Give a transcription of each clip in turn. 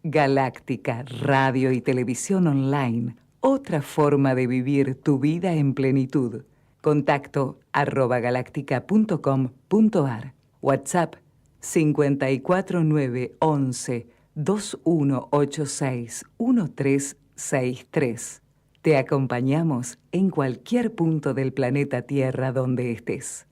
Galáctica, radio y televisión online. Otra forma de vivir tu vida en plenitud. Contacto @galáctica.com.ar. WhatsApp 54911 2186 1363. Te acompañamos en cualquier punto del planeta Tierra donde estés.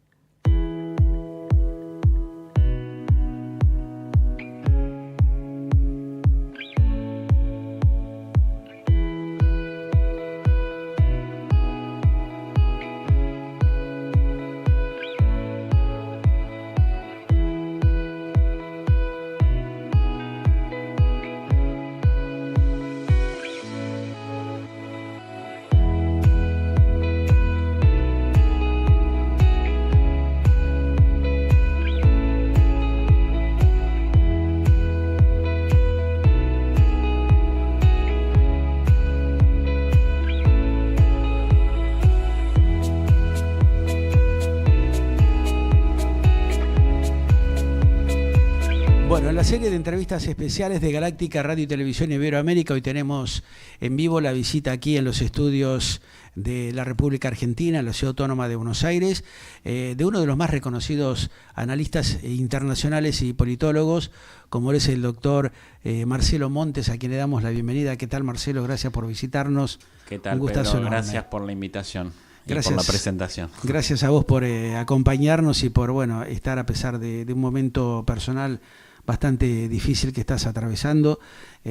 Bueno, en la serie de entrevistas especiales de Galáctica Radio y Televisión Iberoamérica, hoy tenemos en vivo la visita aquí en los estudios de la República Argentina, en la Ciudad Autónoma de Buenos Aires, de uno de los más reconocidos analistas internacionales y politólogos, como es el doctor Marcelo Montes, a quien le damos la bienvenida. ¿Qué tal, Marcelo? Gracias por visitarnos. ¿Qué tal, Pedro? Gracias por la invitación. Gracias por la presentación. Gracias a vos por acompañarnos y por estar a pesar de un momento personal bastante difícil que estás atravesando,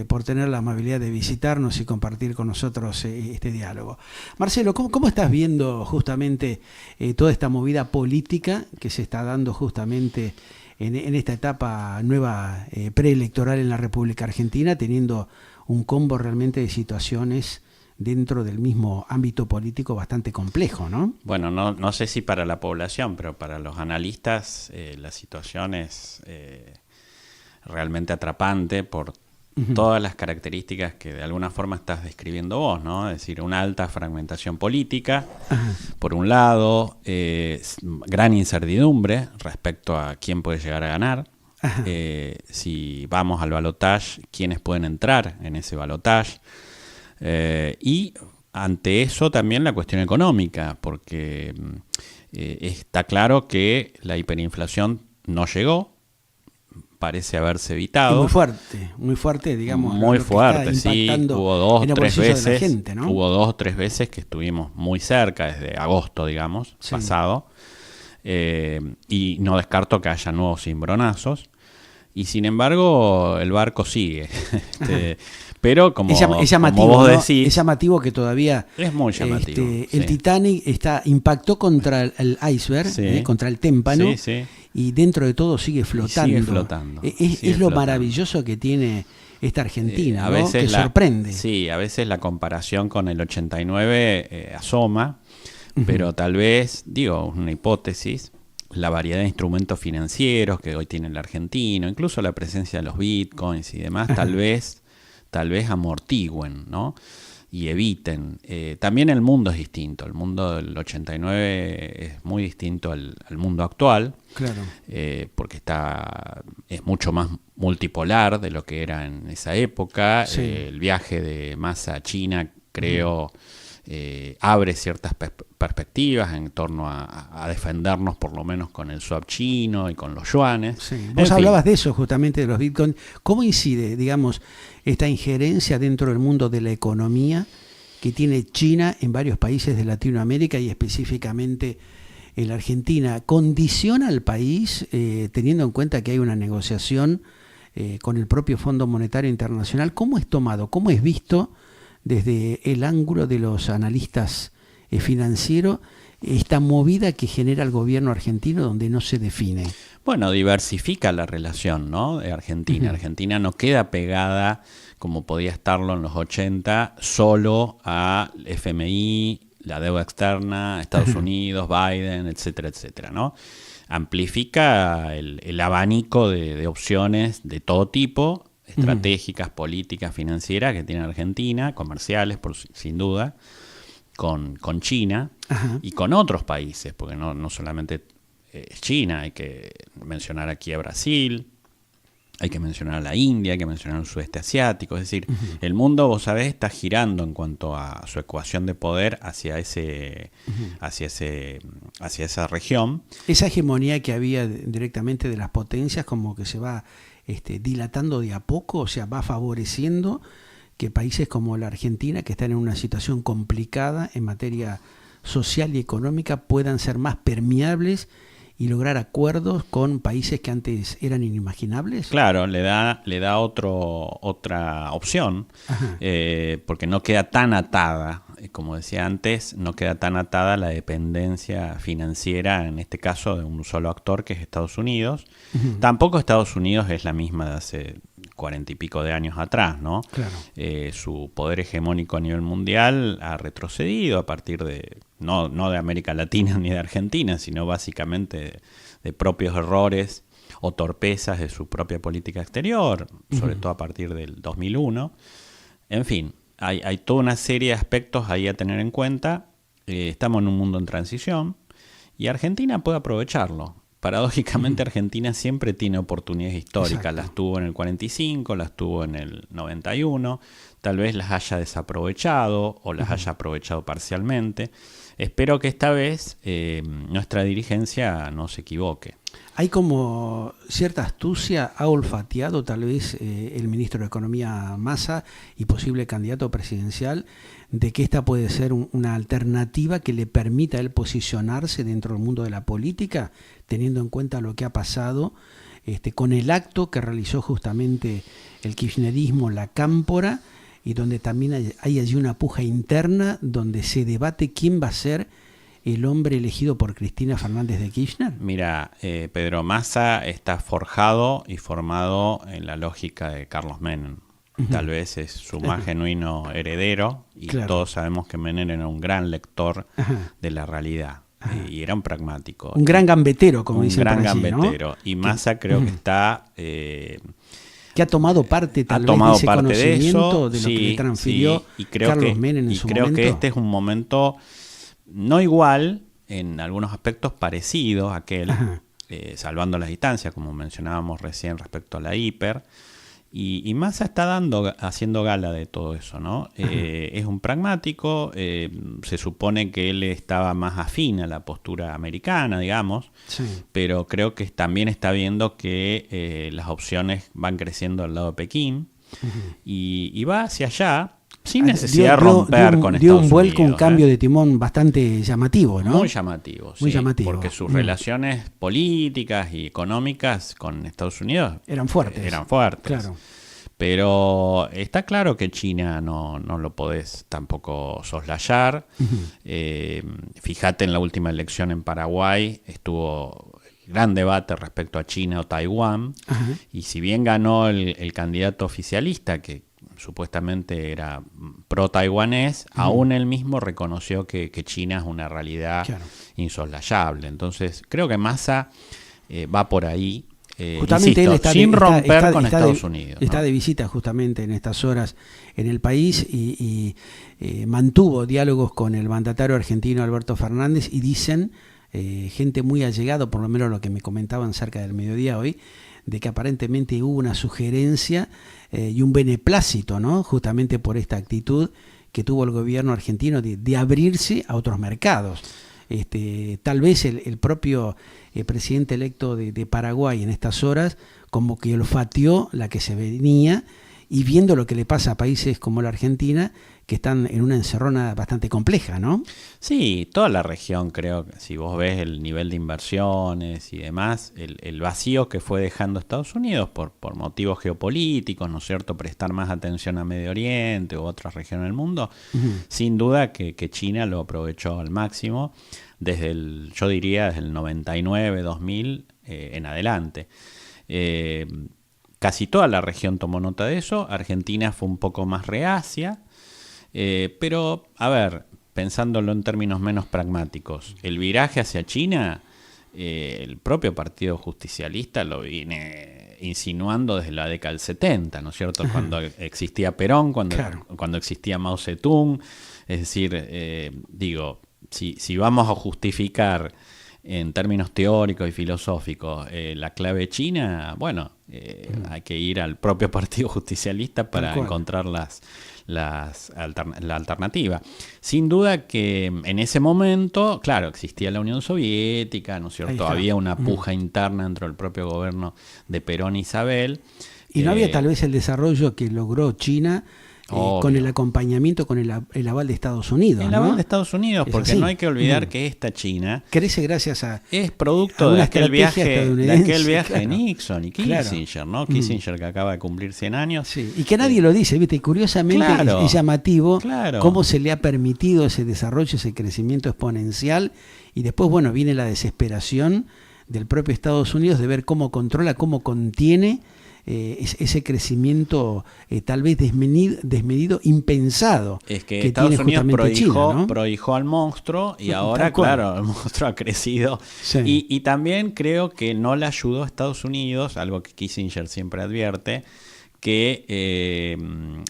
por tener la amabilidad de visitarnos y compartir con nosotros este diálogo. Marcelo, ¿cómo estás viendo justamente toda esta movida política que se está dando justamente en esta etapa nueva preelectoral en la República Argentina, teniendo un combo realmente de situaciones dentro del mismo ámbito político bastante complejo, ¿no? Bueno, no sé si para la población, pero para los analistas la situación es realmente atrapante por todas las características que de alguna forma estás describiendo vos, ¿no? Es decir, una alta fragmentación política, por un lado, gran incertidumbre respecto a quién puede llegar a ganar. Si vamos al balotaje, quiénes pueden entrar en ese balotaje. Y ante eso también la cuestión económica, porque está claro que la hiperinflación no llegó, parece haberse evitado. Muy fuerte, digamos. Muy fuerte, sí. Hubo dos o tres veces que estuvimos muy cerca, desde agosto, digamos, sí, pasado. Y no descarto que haya nuevos cimbronazos. Y sin embargo, el barco sigue. Pero como vos decís, ¿no? Es llamativo que todavía es muy llamativo, el Titanic impactó contra el iceberg, sí, contra el témpano, sí, sí, y dentro de todo sigue flotando. Es lo maravilloso que tiene esta Argentina, ¿no? Que sorprende. Sí, a veces la comparación con el 89 asoma, pero tal vez, digo, una hipótesis, la variedad de instrumentos financieros que hoy tiene el argentino, incluso la presencia de los bitcoins y demás, tal vez amortigüen, ¿no? Y eviten. También el mundo es distinto. El mundo del 89 es muy distinto al mundo actual. Claro. Porque es mucho más multipolar de lo que era en esa época. Sí. El viaje de Massa a China, creo, abre ciertas perspectivas en torno a defendernos por lo menos con el swap chino y con los yuanes. Sí. Vos hablabas de eso justamente, de los bitcoins. ¿Cómo incide, digamos, esta injerencia dentro del mundo de la economía que tiene China en varios países de Latinoamérica y específicamente en la Argentina? ¿Condiciona al país, teniendo en cuenta que hay una negociación con el propio Fondo Monetario Internacional? ¿Cómo es tomado? ¿Cómo es visto desde el ángulo de los analistas financieros esta movida que genera el gobierno argentino donde no se define? Bueno, diversifica la relación, ¿no? De Argentina. Argentina no queda pegada, como podía estarlo en los 80, solo a FMI, la deuda externa, Estados Unidos, Biden, etcétera, etcétera, ¿no? Amplifica el abanico de opciones de todo tipo, estratégicas, políticas, financieras que tiene Argentina, comerciales, sin duda, con China y con otros países, porque no solamente es China, hay que mencionar aquí a Brasil, hay que mencionar a la India, hay que mencionar el sudeste asiático. Es decir, el mundo, vos sabés, está girando en cuanto a su ecuación de poder hacia esa región. Esa hegemonía que había directamente de las potencias como que se va dilatando de a poco, o sea, va favoreciendo que países como la Argentina, que están en una situación complicada en materia social y económica, puedan ser más permeables y lograr acuerdos con países que antes eran inimaginables. Claro, le da otra opción, porque no queda tan atada, como decía antes, no queda tan atada la dependencia financiera, en este caso de un solo actor que es Estados Unidos. Tampoco Estados Unidos es la misma de hace 40 y pico de años atrás, ¿no? Claro. Su poder hegemónico a nivel mundial ha retrocedido a partir de, no de América Latina ni de Argentina, sino básicamente de propios errores o torpezas de su propia política exterior, sobre todo a partir del 2001. En fin, hay toda una serie de aspectos ahí a tener en cuenta. Estamos en un mundo en transición y Argentina puede aprovecharlo. Paradójicamente, Argentina siempre tiene oportunidades históricas. Exacto. Las tuvo en el 45, las tuvo en el 91. Tal vez las haya desaprovechado o las haya aprovechado parcialmente. Espero que esta vez nuestra dirigencia no se equivoque. Hay como cierta astucia, ha olfateado tal vez el ministro de Economía Massa y posible candidato presidencial, de que esta puede ser una alternativa que le permita a él posicionarse dentro del mundo de la política, teniendo en cuenta lo que ha pasado con el acto que realizó justamente el kirchnerismo, la Cámpora, y donde también hay allí una puja interna donde se debate quién va a ser el hombre elegido por Cristina Fernández de Kirchner. Mira, Pedro Massa está forjado y formado en la lógica de Carlos Menem. Tal vez es su más genuino heredero, y claro, todos sabemos que Menem era un gran lector de la realidad. Y era un pragmático. Un gran gambetero, como dicen por allí. Un gran gambetero. ¿No? Y Massa creo que está... que ha tomado parte tal vez de ese conocimiento de lo que le transfirió Carlos Menem en su momento. Y creo que este es un momento no igual, en algunos aspectos parecido a aquel, salvando las distancias, como mencionábamos recién respecto a la hiper. Y Massa está haciendo gala de todo eso, ¿no? Es un pragmático, se supone que él estaba más afín a la postura americana, digamos, pero creo que también está viendo que las opciones van creciendo al lado de Pekín, y va hacia allá sin necesidad de romper con Estados Unidos. Dio un vuelco, un cambio de timón bastante llamativo, ¿no? Muy llamativo, muy sí, llamativo. Porque sus relaciones políticas y económicas con Estados Unidos eran fuertes. Claro. Pero está claro que China no lo podés tampoco soslayar. Fíjate en la última elección en Paraguay, estuvo gran debate respecto a China o Taiwán. Y si bien ganó el candidato oficialista, que supuestamente era pro-taiwanés, aún él mismo reconoció que China es una realidad insoslayable. Entonces, creo que Massa va por ahí. Justamente insisto, él está sin romper con Estados Unidos. Está de visita justamente en estas horas en el país y mantuvo diálogos con el mandatario argentino Alberto Fernández, y dicen, gente muy allegada, por lo menos lo que me comentaban cerca del mediodía hoy, de que aparentemente hubo una sugerencia y un beneplácito, ¿no? Justamente por esta actitud que tuvo el gobierno argentino de abrirse a otros mercados. Tal vez el propio presidente electo de Paraguay en estas horas como que olfateó la que se venía, y viendo lo que le pasa a países como la Argentina, que están en una encerrona bastante compleja, ¿no? Sí, toda la región, creo que si vos ves el nivel de inversiones y demás, el vacío que fue dejando Estados Unidos por motivos geopolíticos, ¿no es cierto?, prestar más atención a Medio Oriente u otras regiones del mundo, sin duda que China lo aprovechó al máximo, yo diría desde el 99, 2000 en adelante. Casi toda la región tomó nota de eso. Argentina fue un poco más reacia, pero, a ver, pensándolo en términos menos pragmáticos, el viraje hacia China, el propio Partido Justicialista lo viene insinuando desde la década del 70, ¿no es cierto? Cuando existía Perón, cuando existía Mao Zedong. Es decir, si vamos a justificar en términos teóricos y filosóficos, la clave china, bueno, hay que ir al propio Partido Justicialista para encontrar la alternativa. Sin duda que en ese momento, claro, existía la Unión Soviética, ¿no es cierto? Había una puja interna dentro del propio gobierno de Perón e Isabel. Y no había tal vez el desarrollo que logró China con el acompañamiento, con el aval de Estados Unidos. El aval de Estados Unidos, porque no hay que olvidar que esta China crece gracias a... Es producto de aquel viaje de Nixon y Kissinger, claro. ¿no? Kissinger que acaba de cumplir 100 años. Sí, y que nadie lo dice, ¿viste? Y curiosamente es llamativo cómo se le ha permitido ese desarrollo, ese crecimiento exponencial, y después, bueno, viene la desesperación del propio Estados Unidos de ver cómo controla, cómo contiene ese crecimiento tal vez desmedido, impensado. Es que Estados Unidos prohijó al monstruo y ahora, claro, el monstruo ha crecido. Sí. Y también creo que no le ayudó a Estados Unidos, algo que Kissinger siempre advierte, que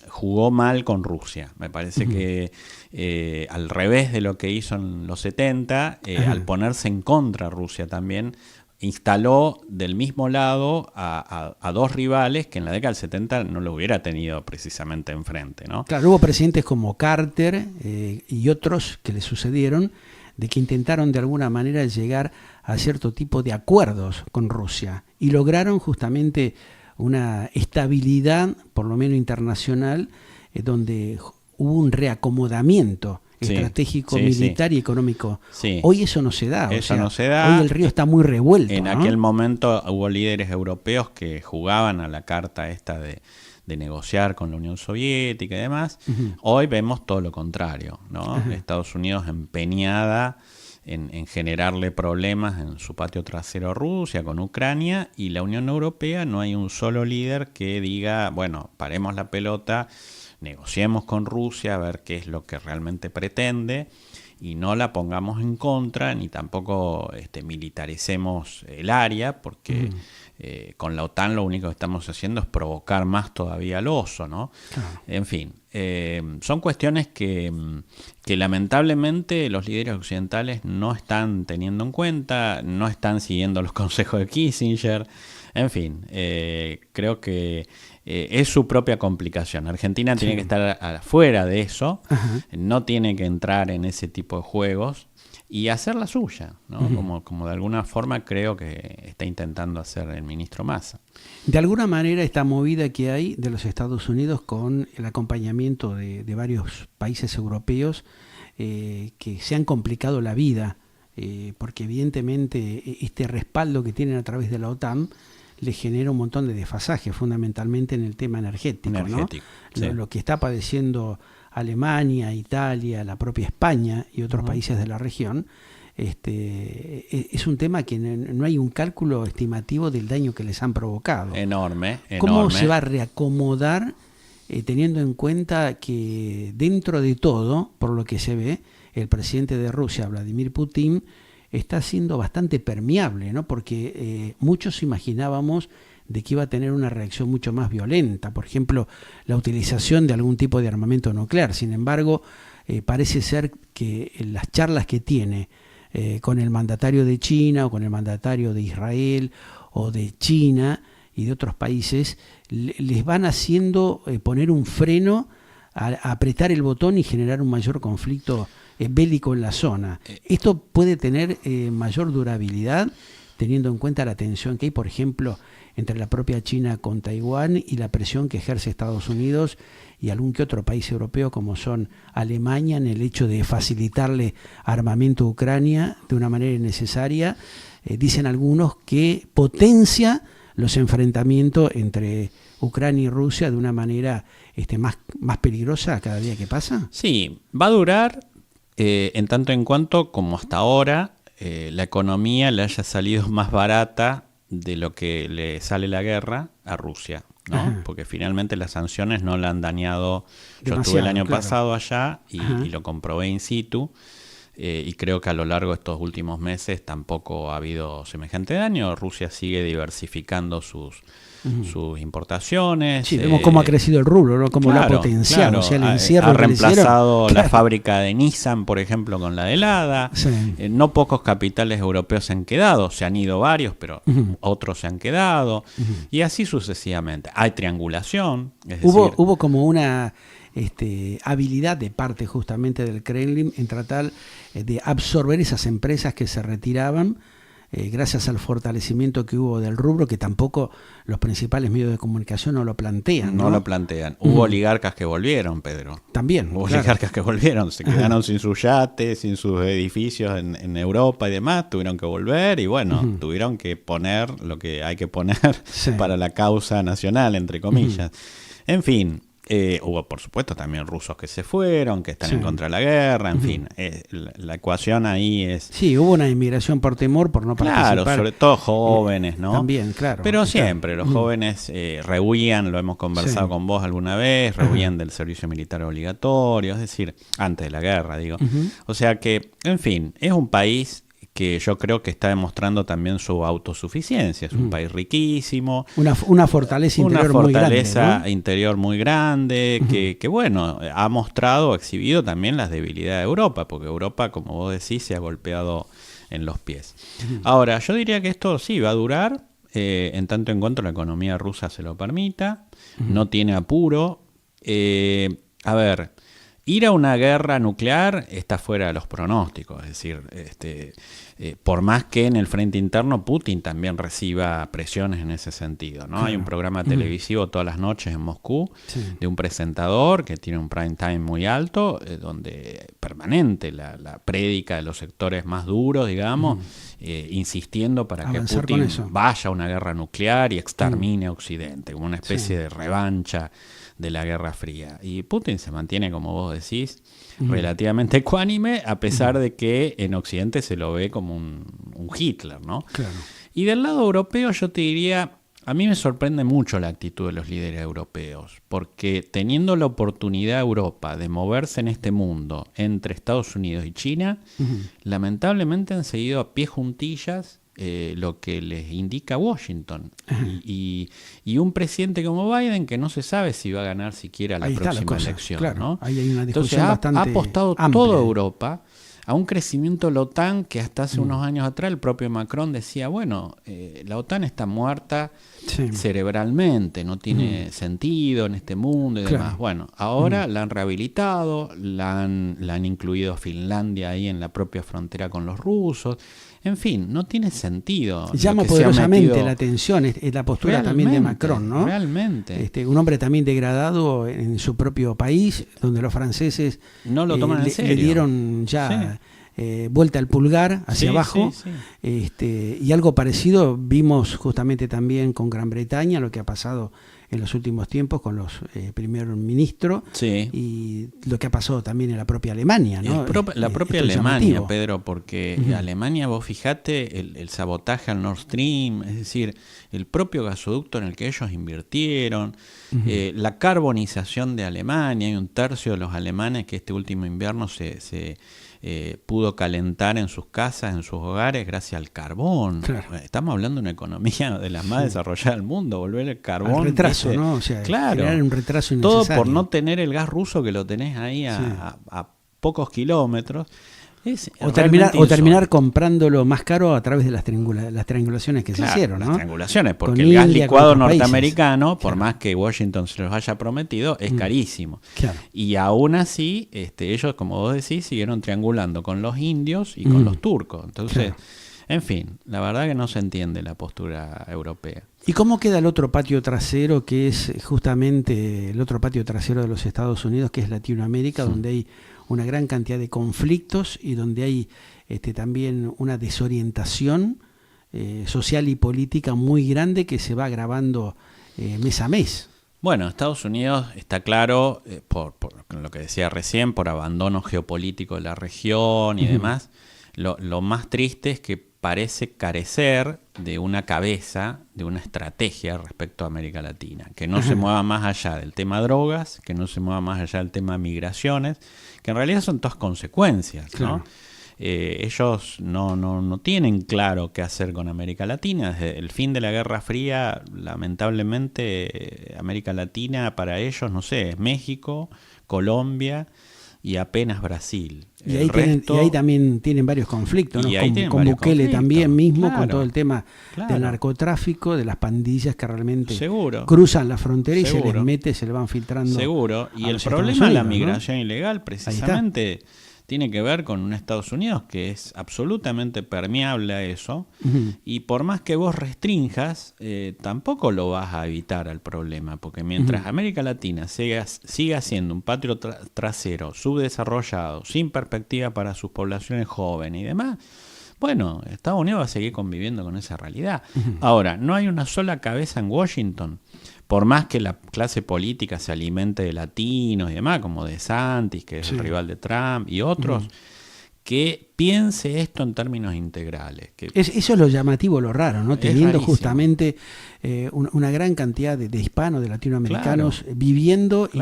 jugó mal con Rusia. Me parece que al revés de lo que hizo en los 70, al ponerse en contra Rusia también, instaló del mismo lado a dos rivales que en la década del 70 no lo hubiera tenido precisamente enfrente, ¿no? Claro, hubo presidentes como Carter y otros que le sucedieron, de que intentaron de alguna manera llegar a cierto tipo de acuerdos con Rusia y lograron justamente una estabilidad, por lo menos internacional, donde hubo un reacomodamiento estratégico, militar y económico. Sí. Hoy eso no se da. No se da. Hoy el río está muy revuelto. En aquel momento hubo líderes europeos que jugaban a la carta esta de negociar con la Unión Soviética y demás. Hoy vemos todo lo contrario, ¿no? Estados Unidos empeñada en generarle problemas en su patio trasero a Rusia, con Ucrania, y la Unión Europea no hay un solo líder que diga, bueno, paremos la pelota, negociemos con Rusia a ver qué es lo que realmente pretende y no la pongamos en contra ni tampoco militaricemos el área, porque con la OTAN lo único que estamos haciendo es provocar más todavía al oso, ¿no? Claro. En fin, son cuestiones que lamentablemente los líderes occidentales no están teniendo en cuenta, no están siguiendo los consejos de Kissinger. En fin, creo que es su propia complicación. Argentina tiene que estar afuera de eso, no tiene que entrar en ese tipo de juegos y hacer la suya, ¿no? Como de alguna forma creo que está intentando hacer el ministro Massa. De alguna manera esta movida que hay de los Estados Unidos con el acompañamiento de varios países europeos que se han complicado la vida, porque evidentemente este respaldo que tienen a través de la OTAN le genera un montón de desfasaje, fundamentalmente en el tema energético, ¿no? Sí. Lo que está padeciendo Alemania, Italia, la propia España y otros países de la región, es un tema que no hay un cálculo estimativo del daño que les han provocado. Enorme. ¿Cómo se va a reacomodar teniendo en cuenta que dentro de todo, por lo que se ve, el presidente de Rusia, Vladimir Putin, está siendo bastante permeable, ¿no? Porque muchos imaginábamos de que iba a tener una reacción mucho más violenta, por ejemplo, la utilización de algún tipo de armamento nuclear. Sin embargo, parece ser que las charlas que tiene con el mandatario de China o con el mandatario de Israel o de China y de otros países, les van haciendo poner un freno a apretar el botón y generar un mayor conflicto bélico en la zona. Esto puede tener mayor durabilidad teniendo en cuenta la tensión que hay, por ejemplo, entre la propia China con Taiwán y la presión que ejerce Estados Unidos y algún que otro país europeo como son Alemania en el hecho de facilitarle armamento a Ucrania de una manera innecesaria. Dicen algunos que potencia los enfrentamientos entre Ucrania y Rusia de una manera más peligrosa cada día que pasa. Sí, va a durar en tanto en cuanto como hasta ahora la economía le haya salido más barata de lo que le sale la guerra a Rusia, ¿no? Porque finalmente las sanciones no la han dañado. Yo estuve el año pasado allá y lo comprobé in situ. y creo que a lo largo de estos últimos meses tampoco ha habido semejante daño. Rusia sigue diversificando sus importaciones. Sí, vemos cómo ha crecido el rublo, ¿no? Cómo lo ha potenciado. Claro, o sea, el encierro ha reemplazado claro. la fábrica de Nissan, por ejemplo, con la de Lada. Sí. No pocos capitales europeos se han quedado. Se han ido varios, pero otros se han quedado. Y así sucesivamente. Hay triangulación. Es decir, Hubo como una habilidad de parte justamente del Kremlin en tratar de absorber esas empresas que se retiraban gracias al fortalecimiento que hubo del rubro, que tampoco los principales medios de comunicación no lo plantean. No lo plantean. Hubo oligarcas que volvieron, Pedro. También. Hubo oligarcas que volvieron, se quedaron sin sus yates, sin sus edificios en Europa y demás, tuvieron que volver y bueno, tuvieron que poner lo que hay que poner para la causa nacional, entre comillas. En fin. Hubo, por supuesto, también rusos que se fueron, que están en contra de la guerra, en fin. La ecuación ahí es... Sí, hubo una inmigración por temor, por no participar. Claro, sobre todo jóvenes, ¿no? También, claro. Pero siempre, los jóvenes rehuían, lo hemos conversado con vos alguna vez, rehuían del servicio militar obligatorio, es decir, antes de la guerra, digo. O sea que, en fin, es un país que yo creo que está demostrando también su autosuficiencia. Es un país riquísimo. Una fortaleza interior muy grande. Una fortaleza interior muy grande, que bueno, ha mostrado, exhibido también las debilidades de Europa, porque Europa, como vos decís, se ha golpeado en los pies. Ahora, yo diría que esto sí va a durar, en tanto en cuanto la economía rusa se lo permita, no tiene apuro. A ver, ir a una guerra nuclear está fuera de los pronósticos, es decir, por más que en el frente interno Putin también reciba presiones en ese sentido, ¿no? Claro. Hay un programa televisivo todas las noches en Moscú de un presentador que tiene un prime time muy alto, donde permanente la prédica de los sectores más duros, digamos, insistiendo para avanzar que Putin vaya a una guerra nuclear y extermine a Occidente, como una especie de revancha de la Guerra Fría. Y Putin se mantiene, como vos decís, relativamente ecuánime, a pesar de que en Occidente se lo ve como un Hitler, ¿no? Claro. Y del lado europeo yo te diría, a mí me sorprende mucho la actitud de los líderes europeos, porque teniendo la oportunidad Europa de moverse en este mundo entre Estados Unidos y China, lamentablemente han seguido a pie juntillas lo que les indica Washington. Y un presidente como Biden que no se sabe si va a ganar siquiera la próxima elección. Claro, ¿no? ahí hay una discusión. Entonces bastante ha apostado amplia. toda Europa a un crecimiento de la OTAN que hasta hace unos años atrás el propio Macron decía, bueno, la OTAN está muerta cerebralmente, no tiene sentido en este mundo y demás. Bueno, ahora la han rehabilitado, la han incluido a Finlandia ahí en la propia frontera con los rusos. En fin, no tiene sentido. Llama poderosamente la atención, es la postura también de Macron, ¿no? Realmente. Un hombre también degradado en su propio país, donde los franceses no lo toman en serio. Le dieron ya vuelta al pulgar hacia abajo. Y algo parecido vimos justamente también con Gran Bretaña, lo que ha pasado en los últimos tiempos con los primer ministros y lo que ha pasado también en la propia Alemania, ¿no? La propia Alemania, llamativo. Pedro, porque Alemania, vos fijate el sabotaje al Nord Stream, es decir, el propio gasoducto en el que ellos invirtieron, la carbonización de Alemania. Hay un tercio de los alemanes que este último invierno se pudo calentar en sus casas, en sus hogares, gracias al carbón. Claro. Estamos hablando de una economía de las más desarrolladas del mundo, volver el carbón. Al retraso, ¿no? O sea, generar un retraso innecesario. Todo por no tener el gas ruso que lo tenés ahí a pocos kilómetros. O terminar comprándolo más caro a través de las triangulaciones que se hicieron, ¿no? Las triangulaciones, porque el gas licuado norteamericano, por más que Washington se los haya prometido, es carísimo. Claro. Y aún así, ellos, como vos decís, siguieron triangulando con los indios y con los turcos. Entonces, en fin, la verdad que no se entiende la postura europea. ¿Y cómo queda el otro patio trasero, que es justamente el otro patio trasero de los Estados Unidos, que es Latinoamérica, donde hay una gran cantidad de conflictos y donde hay también una desorientación social y política muy grande que se va agravando mes a mes? Bueno, Estados Unidos está claro, por lo que decía recién, por abandono geopolítico de la región y demás. Lo más triste es que parece carecer de una cabeza, de una estrategia respecto a América Latina, que no se mueva más allá del tema drogas, que no se mueva más allá del tema migraciones, que en realidad son todas consecuencias, ¿no? ellos no tienen claro qué hacer con América Latina. Desde el fin de la Guerra Fría, lamentablemente, América Latina para ellos, no sé, es México, Colombia y apenas Brasil. Y ahí también tienen varios conflictos, ¿no? Con Bukele también mismo, claro, con todo el tema del narcotráfico, de las pandillas que realmente cruzan la frontera y se le van filtrando. Seguro, y el problema de la migración, ¿no?, ilegal, precisamente tiene que ver con un Estados Unidos que es absolutamente permeable a eso, y por más que vos restrinjas, tampoco lo vas a evitar al problema, porque mientras América Latina siga siendo un patio trasero, subdesarrollado, sin perspectiva para sus poblaciones jóvenes y demás, bueno, Estados Unidos va a seguir conviviendo con esa realidad. Ahora, no hay una sola cabeza en Washington, por más que la clase política se alimente de latinos y demás, como DeSantis, que es el rival de Trump, y otros, que piense esto en términos integrales. Eso es lo llamativo, lo raro, ¿no? Teniendo justamente una gran cantidad de hispanos, de latinoamericanos, viviendo y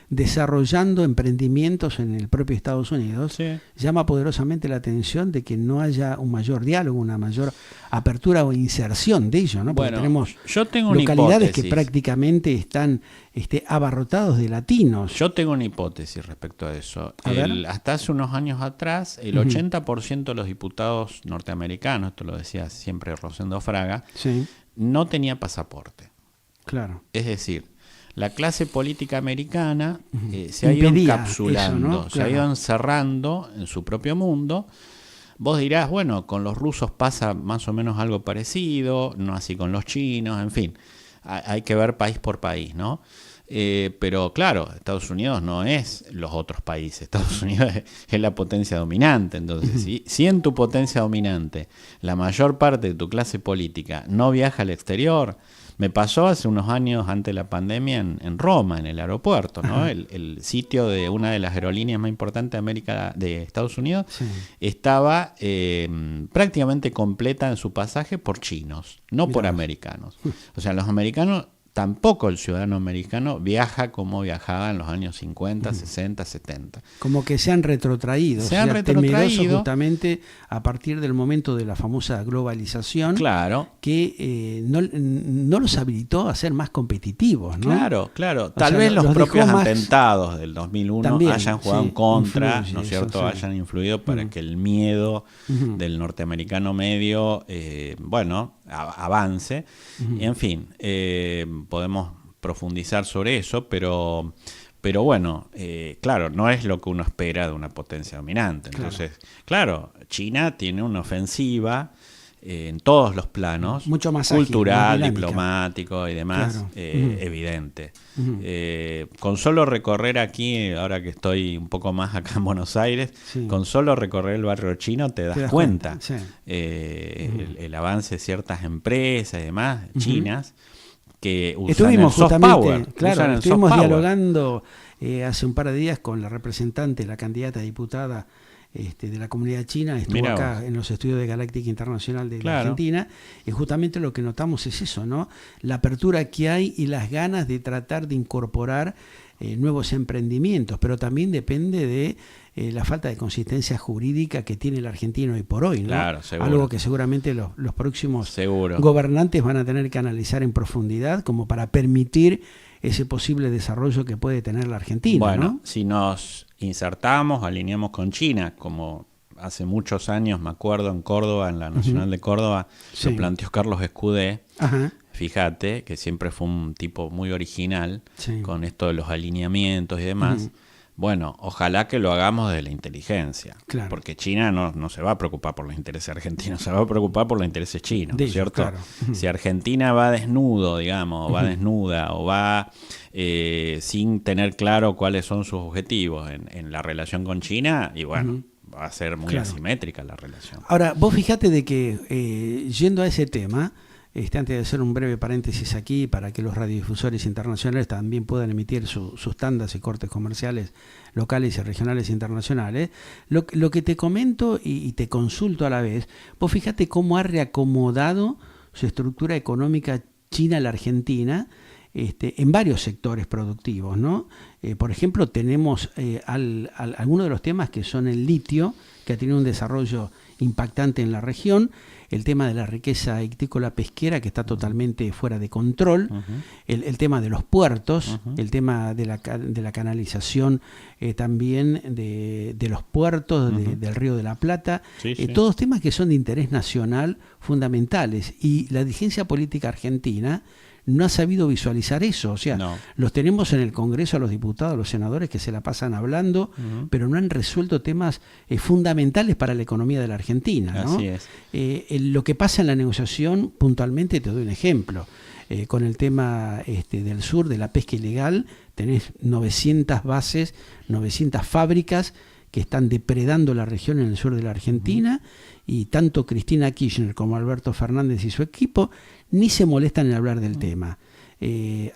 desarrollando emprendimientos en el propio Estados Unidos, llama poderosamente la atención de que no haya un mayor diálogo, una mayor apertura o inserción de ello, ¿no? Porque tenemos localidades que prácticamente están abarrotados de latinos. Yo tengo una hipótesis respecto a eso. Hasta hace unos años atrás, el 80% de los diputados norteamericanos, esto lo decía siempre Rosendo Fraga, no tenía pasaporte. Claro. Es decir, la clase política americana se ha ido encapsulando, eso, ¿no? Se ha ido encerrando en su propio mundo. Vos dirás, bueno, con los rusos pasa más o menos algo parecido, no así con los chinos, en fin. Hay que ver país por país, ¿no? Pero claro, Estados Unidos no es los otros países. Estados Unidos es la potencia dominante. Entonces, si en tu potencia dominante la mayor parte de tu clase política no viaja al exterior, me pasó hace unos años antes de la pandemia en Roma, en el aeropuerto, ¿no? El sitio de una de las aerolíneas más importantes de Estados Unidos estaba prácticamente completa en su pasaje por chinos, no por americanos. O sea, los americanos, tampoco el ciudadano americano viaja como viajaba en los años 50, 60, 70. Como que se han retrotraído. Temerosos justamente a partir del momento de la famosa globalización, que no los habilitó a ser más competitivos, ¿no? Claro. Tal vez los propios atentados del 2001 también hayan jugado en contra, ¿no es cierto? Hayan influido para que el miedo del norteamericano medio, avance. En fin, podemos profundizar sobre eso, pero bueno, claro, no es lo que uno espera de una potencia dominante. Entonces, claro, China tiene una ofensiva en todos los planos, mucho más cultural, ágil, diplomático y demás, evidente. Con solo recorrer aquí, ahora que estoy un poco más acá en Buenos Aires, con solo recorrer el barrio chino te das cuenta. El avance de ciertas empresas y demás, chinas, que usan el soft power. Estuvimos dialogando hace un par de días con la representante, la candidata a diputada de la comunidad china, estuvo acá en los estudios de Galáctica Internacional de la Argentina, y justamente lo que notamos es eso, ¿no? La apertura que hay y las ganas de tratar de incorporar nuevos emprendimientos, pero también depende de la falta de consistencia jurídica que tiene el argentino hoy por hoy, ¿no? Algo que seguramente los próximos gobernantes van a tener que analizar en profundidad como para permitir ese posible desarrollo que puede tener la Argentina. Bueno, ¿no? Si nos insertamos, alineamos con China, como hace muchos años, me acuerdo, en Córdoba, en la Nacional de Córdoba, lo planteó Carlos Escudé. Fíjate que siempre fue un tipo muy original con esto de los alineamientos y demás. Bueno, ojalá que lo hagamos desde la inteligencia, porque China no se va a preocupar por los intereses argentinos, se va a preocupar por los intereses chinos, ¿no es cierto? Si Argentina va desnudo, digamos, va desnuda o va sin tener claro cuáles son sus objetivos en la relación con China, y bueno, va a ser muy asimétrica la relación. Ahora, vos fijate de que yendo a ese tema, antes de hacer un breve paréntesis aquí para que los radiodifusores internacionales también puedan emitir sus tandas y cortes comerciales locales y regionales e internacionales, lo que te comento y te consulto a la vez, vos fíjate cómo ha reacomodado su estructura económica China a la Argentina en varios sectores productivos, ¿no? Por ejemplo, tenemos algunos de los temas que son el litio, que ha tenido un desarrollo impactante en la región, el tema de la riqueza ictícola pesquera, que está totalmente fuera de control, el tema de los puertos, el tema de la canalización también de los puertos, del Río de la Plata, todos temas que son de interés nacional fundamentales. Y la dirigencia política argentina no ha sabido visualizar eso, o sea, los tenemos en el Congreso a los diputados, a los senadores que se la pasan hablando, pero no han resuelto temas fundamentales para la economía de la Argentina, ¿no? Así es. Lo que pasa en la negociación, puntualmente te doy un ejemplo, con el tema del sur, de la pesca ilegal, tenés 900 bases, 900 fábricas que están depredando la región en el sur de la Argentina, y tanto Cristina Kirchner como Alberto Fernández y su equipo ni se molestan en hablar del tema.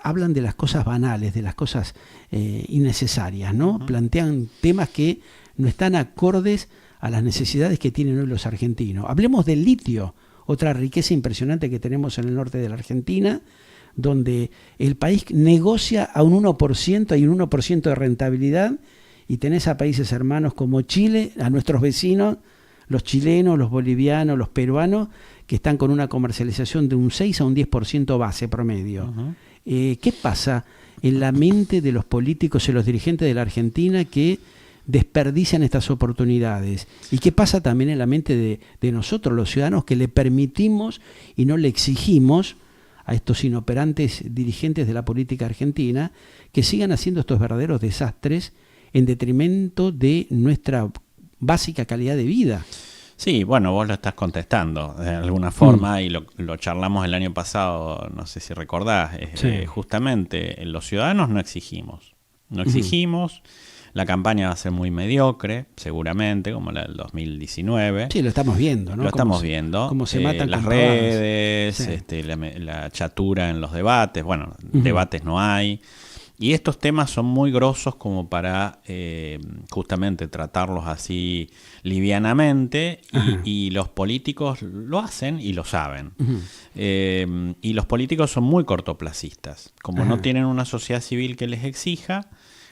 Hablan de las cosas banales, de las cosas innecesarias, ¿no? Plantean temas que no están acordes a las necesidades que tienen hoy los argentinos. Hablemos del litio, otra riqueza impresionante que tenemos en el norte de la Argentina, donde el país negocia a un 1%, hay un 1% de rentabilidad, y tenés a países hermanos como Chile, a nuestros vecinos, los chilenos, los bolivianos, los peruanos, que están con una comercialización de un 6 a un 10% base promedio. ¿Qué pasa en la mente de los políticos y los dirigentes de la Argentina que desperdician estas oportunidades? ¿Y qué pasa también en la mente de nosotros, los ciudadanos, que le permitimos y no le exigimos a estos inoperantes dirigentes de la política argentina que sigan haciendo estos verdaderos desastres en detrimento de nuestra básica calidad de vida? Sí, bueno, vos lo estás contestando de alguna forma, y lo charlamos el año pasado, no sé si recordás, justamente los ciudadanos no exigimos, la campaña va a ser muy mediocre, seguramente, como la del 2019. Sí, lo estamos viendo, ¿no? Lo estamos viendo. Cómo se matan las redes, la chatura en los debates, bueno, debates no hay. Y estos temas son muy grosos como para justamente tratarlos así livianamente, y los políticos lo hacen y lo saben. Y los políticos son muy cortoplacistas. Como no tienen una sociedad civil que les exija,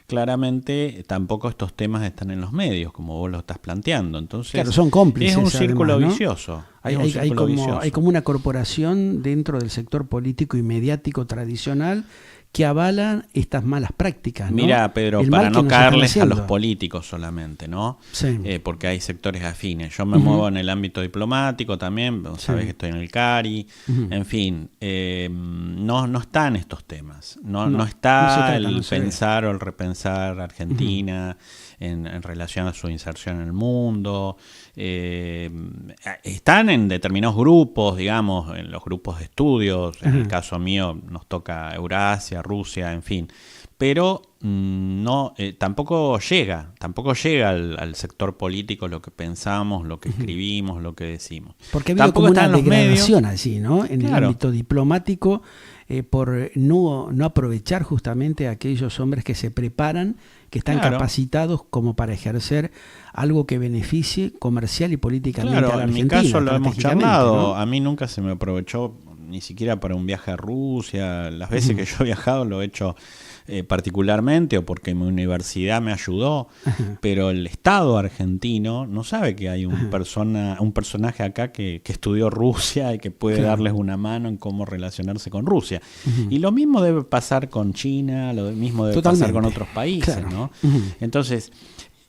claramente tampoco estos temas están en los medios, como vos lo estás planteando. Entonces, claro, son cómplices. Es un círculo además, ¿no? vicioso. Hay como una corporación dentro del sector político y mediático tradicional que avalan estas malas prácticas, ¿no? Mira, Pedro, para no caerles a los políticos solamente, ¿no? Sí. Porque hay sectores afines. Yo me muevo en el ámbito diplomático también, sabés que estoy en el CARI, en fin, no están estos temas. No está el pensar o el repensar Argentina en relación a su inserción en el mundo. Están en determinados grupos, digamos, en los grupos de estudios. En el caso mío nos toca Eurasia, Rusia, en fin, pero tampoco llega al sector político lo que pensamos, lo que escribimos, lo que decimos. Porque ha habido como una degradación allí, ¿no? En el ámbito diplomático, por no aprovechar justamente a aquellos hombres que se preparan, que están capacitados como para ejercer algo que beneficie comercial y políticamente a la Argentina. En mi caso lo hemos charlado, ¿no? A mí nunca se me aprovechó ni siquiera para un viaje a Rusia. Las veces que yo he viajado lo he hecho particularmente o porque mi universidad me ayudó, pero el Estado argentino no sabe que hay un personaje acá que estudió Rusia y que puede darles una mano en cómo relacionarse con Rusia. Y lo mismo debe pasar con China, lo mismo debe pasar con otros países, ¿no? Entonces,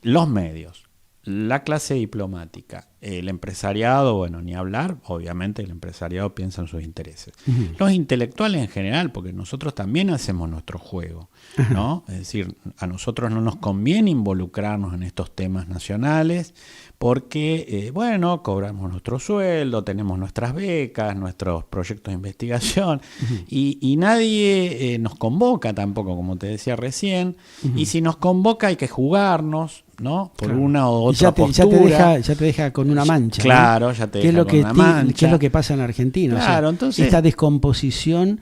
los medios, la clase diplomática, el empresariado, bueno, ni hablar, obviamente el empresariado piensa en sus intereses. Los intelectuales en general, porque nosotros también hacemos nuestro juego, ¿no? Es decir, a nosotros no nos conviene involucrarnos en estos temas nacionales porque, bueno, cobramos nuestro sueldo, tenemos nuestras becas, nuestros proyectos de investigación y nadie nos convoca tampoco, como te decía recién, y si nos convoca hay que jugarnos, ¿no? Por una u otra postura. Ya te deja con una mancha. Claro, ¿no? Ya te deja con una mancha. ¿Qué es lo que pasa en Argentina? Claro, o sea, entonces, esta descomposición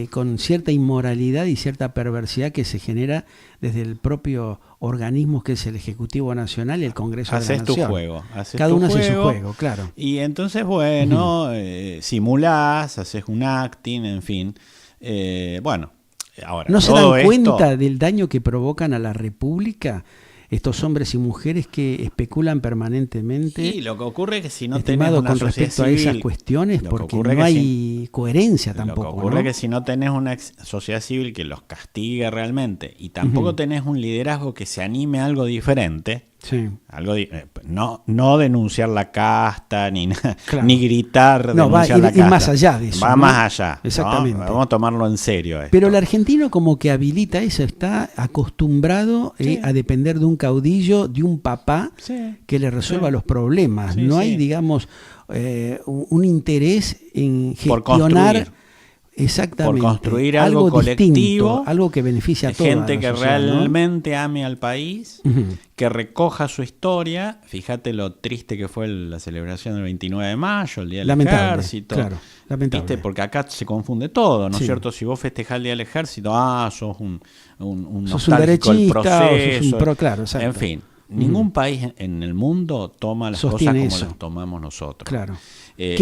con cierta inmoralidad y cierta perversidad que se genera desde el propio organismo que es el Ejecutivo Nacional y el Congreso de la Nación. Cada uno hace su juego, claro. Y entonces, bueno, simulás, haces un acting, en fin. Bueno, ahora, ¿No se todo dan esto- cuenta del daño que provocan a la República estos hombres y mujeres que especulan permanentemente? Sí, lo que ocurre es que si no tenés estimado, una con sociedad respecto a esas civil, cuestiones, lo que porque ocurre no que hay coherencia Lo tampoco, que ocurre ¿no? es que si no tenés una sociedad civil que los castigue realmente y tampoco Ujú. tenés un liderazgo que se anime a algo diferente, Sí. no denunciar la casta, Claro. ni gritar, No, va a denunciar la ir casta. más allá de eso, Va ¿no? más allá. ¿no? Exactamente. Vamos a tomarlo en serio esto. Pero el argentino como que habilita eso, está acostumbrado Sí. a depender de un caudillo, de un papá Sí, que le resuelva sí. los problemas. Sí, No sí. hay, digamos, un interés en Por gestionar construir. exactamente Por construir algo distinto, colectivo, algo que beneficie a toda gente la que sociedad, ¿no? realmente ame al país, Ujú. que recoja su historia. Fíjate lo triste que fue la celebración del 29 de mayo, el Día del Lamentable, Ejército. claro, lamentable. ¿Viste? Porque acá se confunde todo, ¿no es Sí. cierto? Si vos festejás el Día del Ejército, sos un Sos un nostálgico del derechista o sos proceso. un pro, claro, exacto. En fin, ningún país en el mundo toma las Sostiene cosas como eso. las tomamos nosotros. Claro. Y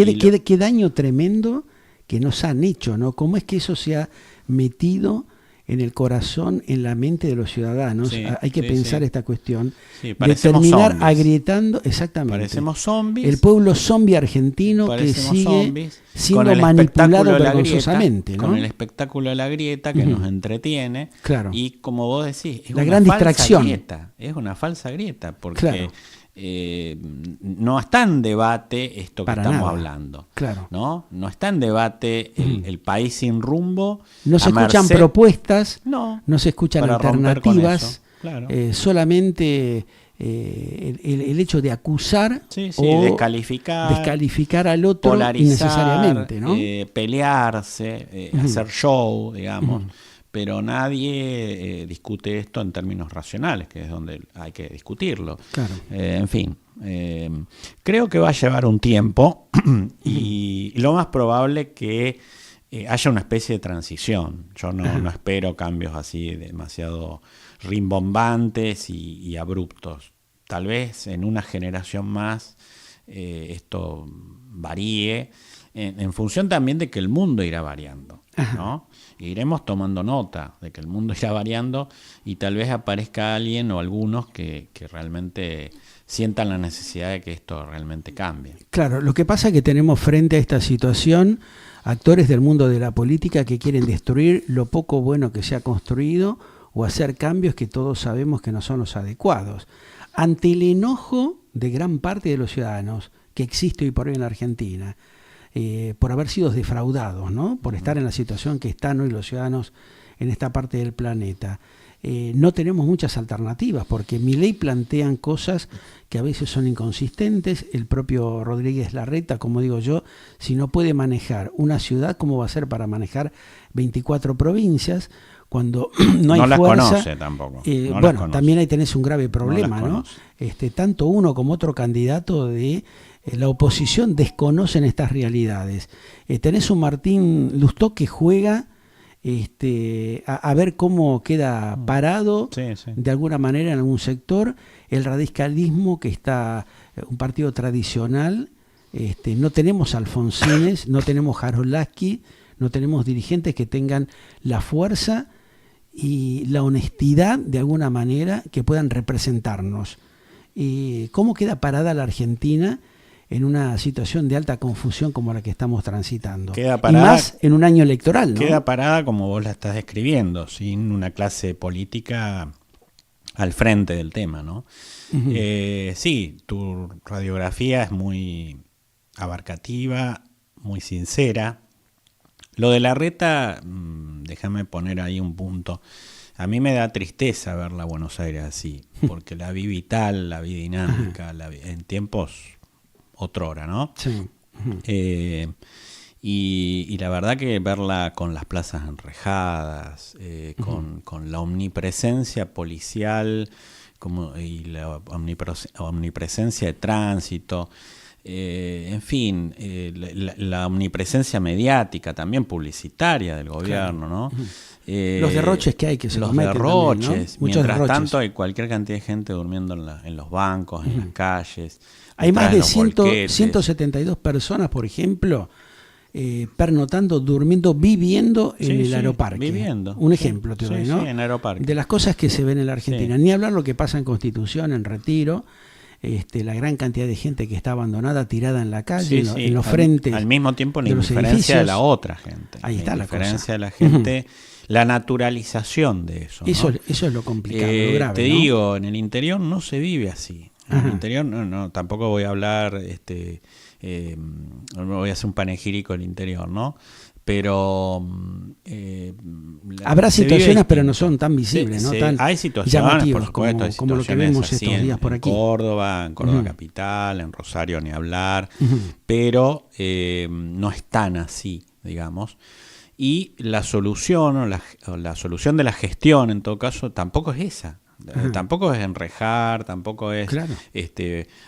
Qué daño tremendo que nos han hecho, ¿no? ¿Cómo es que eso se ha metido en el corazón, en la mente de los ciudadanos? Sí, Hay que sí, pensar sí. esta cuestión Sí, de parecemos terminar zombies. agrietando, exactamente. Parecemos zombies. El pueblo zombie argentino que Parecemos sigue zombies, siendo con el manipulado espectáculo de la vergonzosamente, grieta, ¿no? con el espectáculo de la grieta que Ujú. nos entretiene. Claro. Y como vos decís, es La una gran falsa distracción. grieta. Es una falsa grieta porque Claro. no está en debate esto que Para estamos nada. hablando. Claro. No está en debate el país sin rumbo. No se a escuchan merced- propuestas, No, no se escuchan para romper con alternativas, eso, claro. solamente el hecho de acusar Sí, o descalificar al otro polarizar, innecesariamente, ¿no? pelearse, Ujú. hacer show, digamos. Ujú. Pero nadie discute esto en términos racionales, que es donde hay que discutirlo. Claro. En fin, creo que va a llevar un tiempo y lo más probable que haya una especie de transición. Yo no espero cambios así demasiado rimbombantes y abruptos. Tal vez en una generación más esto varíe, en función también de que el mundo irá variando, ¿no? Iremos tomando nota de que el mundo irá variando y tal vez aparezca alguien o algunos que realmente sientan la necesidad de que esto realmente cambie. Claro, lo que pasa es que tenemos frente a esta situación actores del mundo de la política que quieren destruir lo poco bueno que se ha construido o hacer cambios que todos sabemos que no son los adecuados. Ante el enojo de gran parte de los ciudadanos que existe hoy por hoy en la Argentina, por haber sido defraudados, ¿no? Por estar en la situación que están hoy los ciudadanos en esta parte del planeta. No tenemos muchas alternativas porque Milei plantean cosas que a veces son inconsistentes. El propio Rodríguez Larreta, como digo yo, si no puede manejar una ciudad, ¿cómo va a ser para manejar 24 provincias cuando no hay no las fuerza? conoce tampoco. No las Bueno, conoce. también ahí tenés un grave problema, No las ¿no? conoce. Tanto uno como otro candidato de la oposición desconocen estas realidades. Tenés un Martín Lustó que juega a ver cómo queda parado Sí, sí. de alguna manera en algún sector. El radicalismo, que está un partido tradicional, no tenemos Alfonsines, no tenemos Jarolaski, no tenemos dirigentes que tengan la fuerza y la honestidad de alguna manera que puedan representarnos. ¿Cómo queda parada la Argentina en una situación de alta confusión como la que estamos transitando? Queda parada, y más en un año electoral, ¿no? Queda parada como vos la estás describiendo, sin una clase política al frente del tema, ¿no? Ujú. Sí, tu radiografía es muy abarcativa, muy sincera. Lo de Larreta, déjame poner ahí un punto. A mí me da tristeza ver la Buenos Aires así, porque la vi vital, la vi dinámica, en tiempos otrora, ¿no? Sí. Ujú. Y la verdad que verla con las plazas enrejadas, con la omnipresencia policial y la omnipresencia de tránsito, en fin, la omnipresencia mediática, también publicitaria del gobierno, Claro. ¿no? Ujú. Los derroches que hay que se los cometen derroches. también, ¿no? Muchos Mientras derroches. tanto hay cualquier cantidad de gente durmiendo en los bancos, en las calles. Hay más detrás de los volquetes. 172 personas, por ejemplo, pernotando, durmiendo, viviendo en el aeroparque. Viviendo. Un ejemplo te doy, ¿no? Sí, en aeroparque. De las cosas que se ven en la Argentina. Sí. Ni hablar lo que pasa en Constitución, en Retiro, la gran cantidad de gente que está abandonada, tirada en la calle, en los frentes. Al mismo tiempo, la de los indiferencia de la edificios. otra gente. Ahí está la indiferencia cosa. de la gente, la naturalización de eso. Eso, ¿no? eso es lo complicado, lo grave, te ¿no? digo, en el interior no se vive así. En Ajá. el interior no, tampoco voy a hablar, no voy a hacer un panegírico del interior, ¿no? Pero habrá se vive situaciones, pero no distinto. son tan visibles, ¿no? Tan hay situaciones, por llamativas supuesto, hay como lo que situaciones vemos así estos días por aquí. En Córdoba capital, en Rosario ni hablar, Ujú. pero no es tan así, digamos. Y la solución o la solución de la gestión, en todo caso, tampoco es esa. Ajá. Tampoco es enrejar, tampoco es Claro.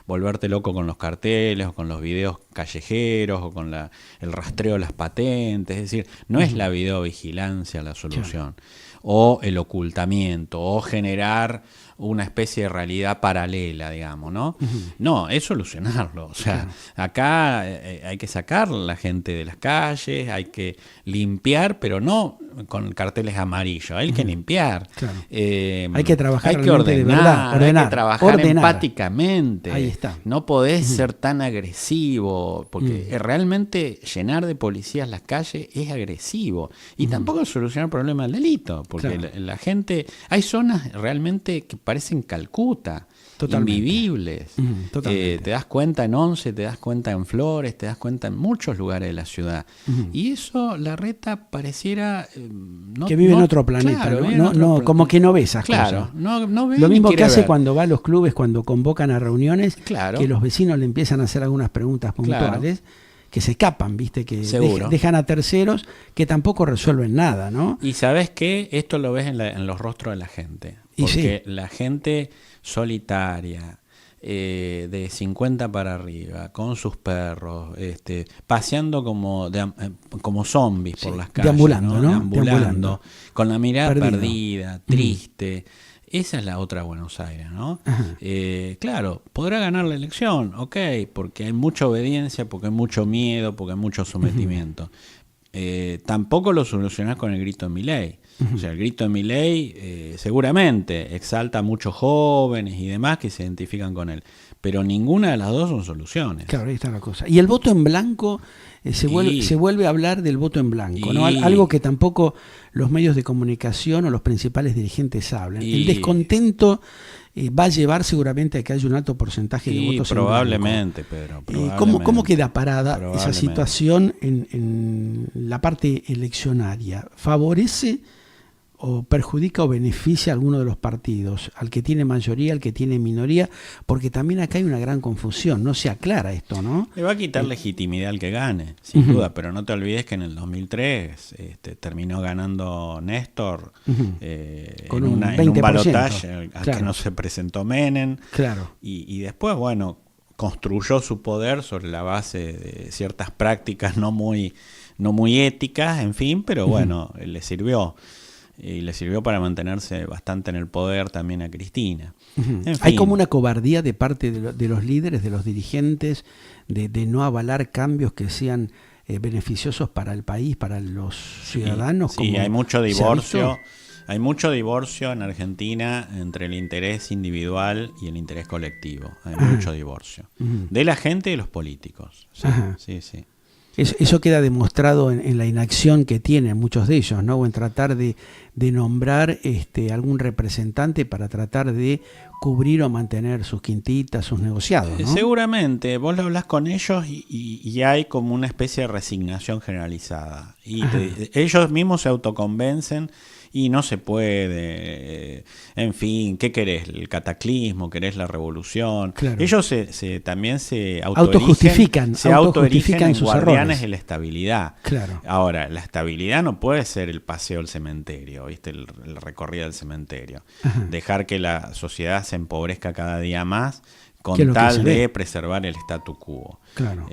volverte loco con los carteles o con los videos callejeros o con el rastreo de las patentes. Es decir, no es la videovigilancia la solución, o el ocultamiento, o generar una especie de realidad paralela, digamos, ¿no? No, es solucionarlo. O sea, acá hay que sacar a la gente de las calles, hay que limpiar, pero no con carteles amarillos, hay que limpiar. Claro. Hay que trabajar hay que realmente de verdad, hay ordenar, que trabajar ordenar. empáticamente. Ahí está. No podés ser tan agresivo, porque realmente llenar de policías las calles es agresivo. Y tampoco soluciona el problema del delito, porque Claro. la gente... Hay zonas realmente que parecen Calcuta, Totalmente. invivibles. Totalmente. Te das cuenta en Once, te das cuenta en Flores, te das cuenta en muchos lugares de la ciudad. Y eso, Larreta pareciera... no, que vive en no- otro planeta, claro, ¿no? vive en otro No, planeta. como que no ve esas Claro, cosas. no ve Lo ni mismo que quiere hace ver. cuando va a los clubes, cuando convocan a reuniones, Claro. que los vecinos le empiezan a hacer algunas preguntas puntuales, que se escapan, ¿viste? Que Seguro. dejan a terceros que tampoco resuelven nada, ¿no? Y ¿sabes qué? Esto lo ves en los rostros de la gente. Y Porque sí. la gente solitaria, de 50 para arriba, con sus perros, paseando como zombies por las calles. deambulando, ¿no? Deambulando, Deambulando. con la mirada Perdido. perdida, triste. Esa es la otra Buenos Aires, ¿no? Ajá. Claro, podrá ganar la elección, ok, porque hay mucha obediencia, porque hay mucho miedo, porque hay mucho sometimiento. Tampoco lo solucionás con el grito de Milei. O sea, el grito de Milei seguramente exalta a muchos jóvenes y demás que se identifican con él, pero ninguna de las dos son soluciones. Claro, ahí está la cosa. Y el voto en blanco, se vuelve a hablar del voto en blanco, ¿no? Algo que tampoco los medios de comunicación o los principales dirigentes hablan. El descontento va a llevar seguramente a que haya un alto porcentaje de votos probablemente, en blanco. Pedro, probablemente. ¿Cómo queda parada esa Probablemente. situación en la parte eleccionaria? ¿Favorece o perjudica o beneficia a alguno de los partidos, al que tiene mayoría, al que tiene minoría? Porque también acá hay una gran confusión, no se aclara esto, ¿no? Le va a quitar legitimidad al que gane, sin duda, pero no te olvides que en el 2003 terminó ganando Néstor Con en un un 20%, balotaje al claro. que no se presentó Menem. Claro. Y después, bueno, construyó su poder sobre la base de ciertas prácticas no muy éticas, en fin, pero bueno, le sirvió. Y le sirvió para mantenerse bastante en el poder también a Cristina. En Hay fin. como una cobardía de parte de los líderes, de los dirigentes, de no avalar cambios que sean beneficiosos para el país, para los ciudadanos. Sí, como hay mucho se ha divorcio. visto. Hay mucho divorcio en Argentina entre el interés individual y el interés colectivo. Hay mucho divorcio. De la gente y de los políticos. Sí, Ajá. sí. Eso queda demostrado en la inacción que tienen muchos de ellos, ¿no? O en tratar de nombrar algún representante para tratar de cubrir o mantener sus quintitas, sus negociados, ¿no? Seguramente, vos lo hablas con ellos y hay como una especie de resignación generalizada. Y ellos mismos se autoconvencen y no se puede. En fin, ¿qué querés? ¿El cataclismo? ¿Querés la revolución? Claro. Ellos también se autojustifican en sus guardianes errores de la estabilidad. Claro. Ahora, la estabilidad no puede ser el paseo al cementerio, ¿viste? El recorrido del cementerio. Ajá. Dejar que la sociedad se empobrezca cada día más con Que es lo que tal se de ve. preservar el statu quo. Claro.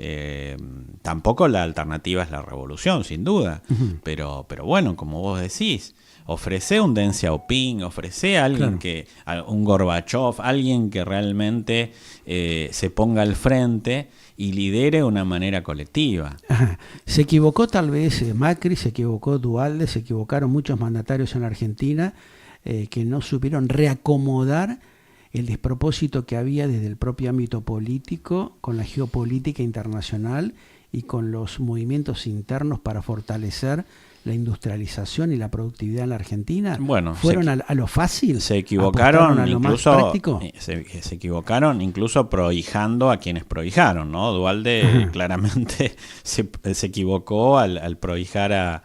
Tampoco la alternativa es la revolución, sin duda. Pero bueno, como vos decís, ofrece un Deng Xiaoping, ofrece a alguien un Gorbachev, alguien que realmente se ponga al frente y lidere de una manera colectiva. Ajá. Se equivocó tal vez Macri, se equivocó Duhalde, se equivocaron muchos mandatarios en la Argentina que no supieron reacomodar el despropósito que había desde el propio ámbito político con la geopolítica internacional y con los movimientos internos para fortalecer la industrialización y la productividad en la Argentina. Bueno, fueron a lo fácil. Se equivocaron, a lo incluso más práctico. Se equivocaron, incluso prohijando a quienes prohijaron, ¿no? Duhalde claramente se equivocó al prohijar a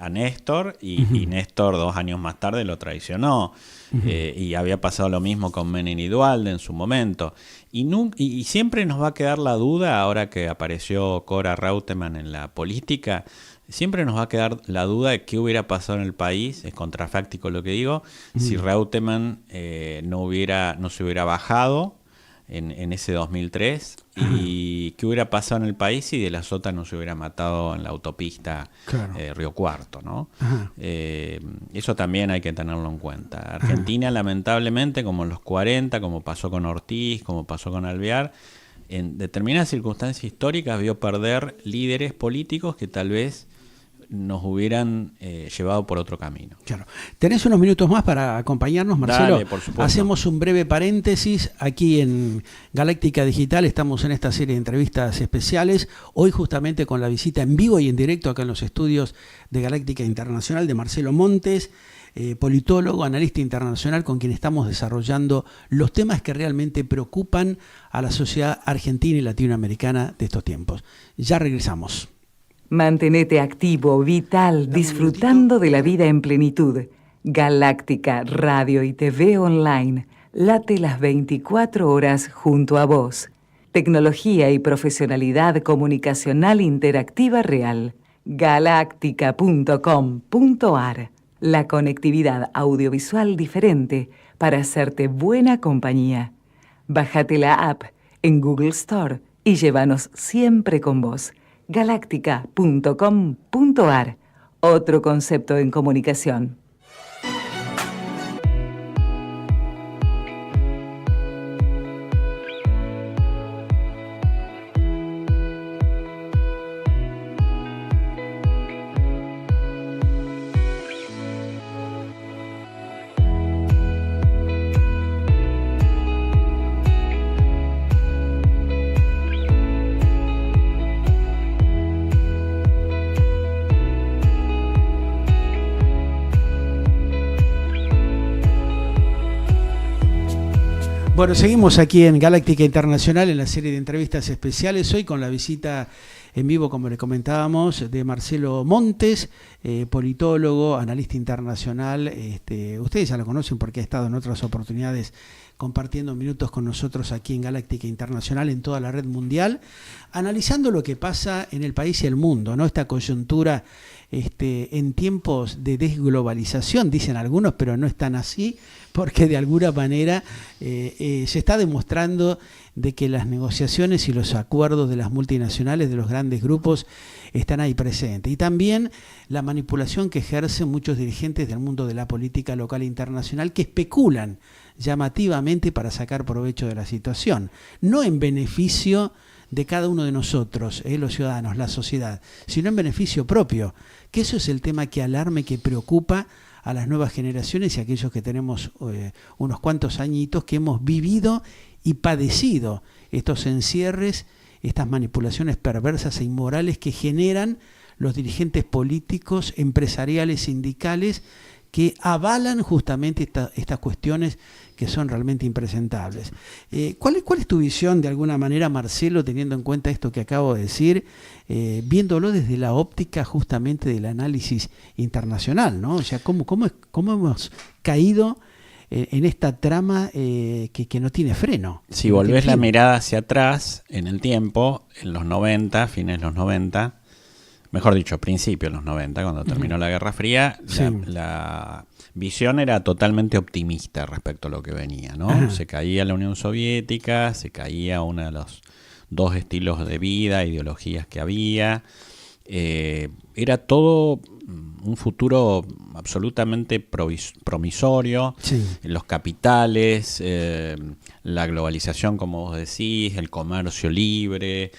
Néstor y Néstor 2 años más tarde lo traicionó. Y había pasado lo mismo con Menem y Duhalde en su momento. Y siempre nos va a quedar la duda, ahora que apareció Cora Reutemann en la política, siempre nos va a quedar la duda de qué hubiera pasado en el país, es contrafáctico lo que digo, si Reutemann no se hubiera bajado en ese 2003 y qué hubiera pasado en el país si De la Sota no se hubiera matado en la autopista Río Cuarto, ¿no? Eso también hay que tenerlo en cuenta. Argentina, lamentablemente, como en los 40, como pasó con Ortiz, como pasó con Alvear, en determinadas circunstancias históricas vio perder líderes políticos que tal vez nos hubieran llevado por otro camino. Claro. ¿Tenés unos minutos más para acompañarnos, Marcelo? Dale, por supuesto. Hacemos un breve paréntesis. Aquí en Galáctica Digital estamos en esta serie de entrevistas especiales. Hoy justamente con la visita en vivo y en directo acá en los estudios de Galáctica Internacional de Marcelo Montes, politólogo, analista internacional, con quien estamos desarrollando los temas que realmente preocupan a la sociedad argentina y latinoamericana de estos tiempos. Ya regresamos. Mantenete activo, vital, disfrutando de la vida en plenitud. Galáctica Radio y TV Online. Late las 24 horas junto a vos. Tecnología y profesionalidad comunicacional interactiva real. Galáctica.com.ar. La conectividad audiovisual diferente para hacerte buena compañía. Bájate la app en Google Store y llévanos siempre con vos. Galáctica.com.ar. Otro concepto en comunicación. Bueno, seguimos aquí en Galáctica Internacional en la serie de entrevistas especiales, hoy con la visita en vivo, como le comentábamos, de Marcelo Montes, politólogo, analista internacional. Ustedes ya lo conocen porque ha estado en otras oportunidades compartiendo minutos con nosotros aquí en Galáctica Internacional, en toda la red mundial, analizando lo que pasa en el país y el mundo, ¿no? Esta coyuntura en tiempos de desglobalización, dicen algunos, pero no es tan así, porque de alguna manera se está demostrando de que las negociaciones y los acuerdos de las multinacionales, de los grandes grupos, están ahí presentes. Y también la manipulación que ejercen muchos dirigentes del mundo de la política local e internacional que especulan llamativamente para sacar provecho de la situación, no en beneficio de cada uno de nosotros, los ciudadanos, la sociedad, sino en beneficio propio, que eso es el tema que alarma y que preocupa a las nuevas generaciones y a aquellos que tenemos unos cuantos añitos que hemos vivido y padecido estos encierres, estas manipulaciones perversas e inmorales que generan los dirigentes políticos, empresariales, sindicales, que avalan justamente estas cuestiones que son realmente impresentables. ¿Cuál es tu visión, de alguna manera, Marcelo, teniendo en cuenta esto que acabo de decir, viéndolo desde la óptica justamente del análisis internacional, ¿no? O sea, ¿cómo hemos caído en esta trama que no tiene freno? Si volvés la mirada hacia atrás en el tiempo, en los 90, fines de los 90, mejor dicho, principios de los 90, cuando terminó la Guerra Fría, sí, la visión era totalmente optimista respecto a lo que venía, ¿no? Se caía la Unión Soviética, se caía uno de los dos estilos de vida, ideologías que había. era todo un futuro absolutamente promisorio, Sí. los capitales, la globalización, como vos decís, el comercio libre,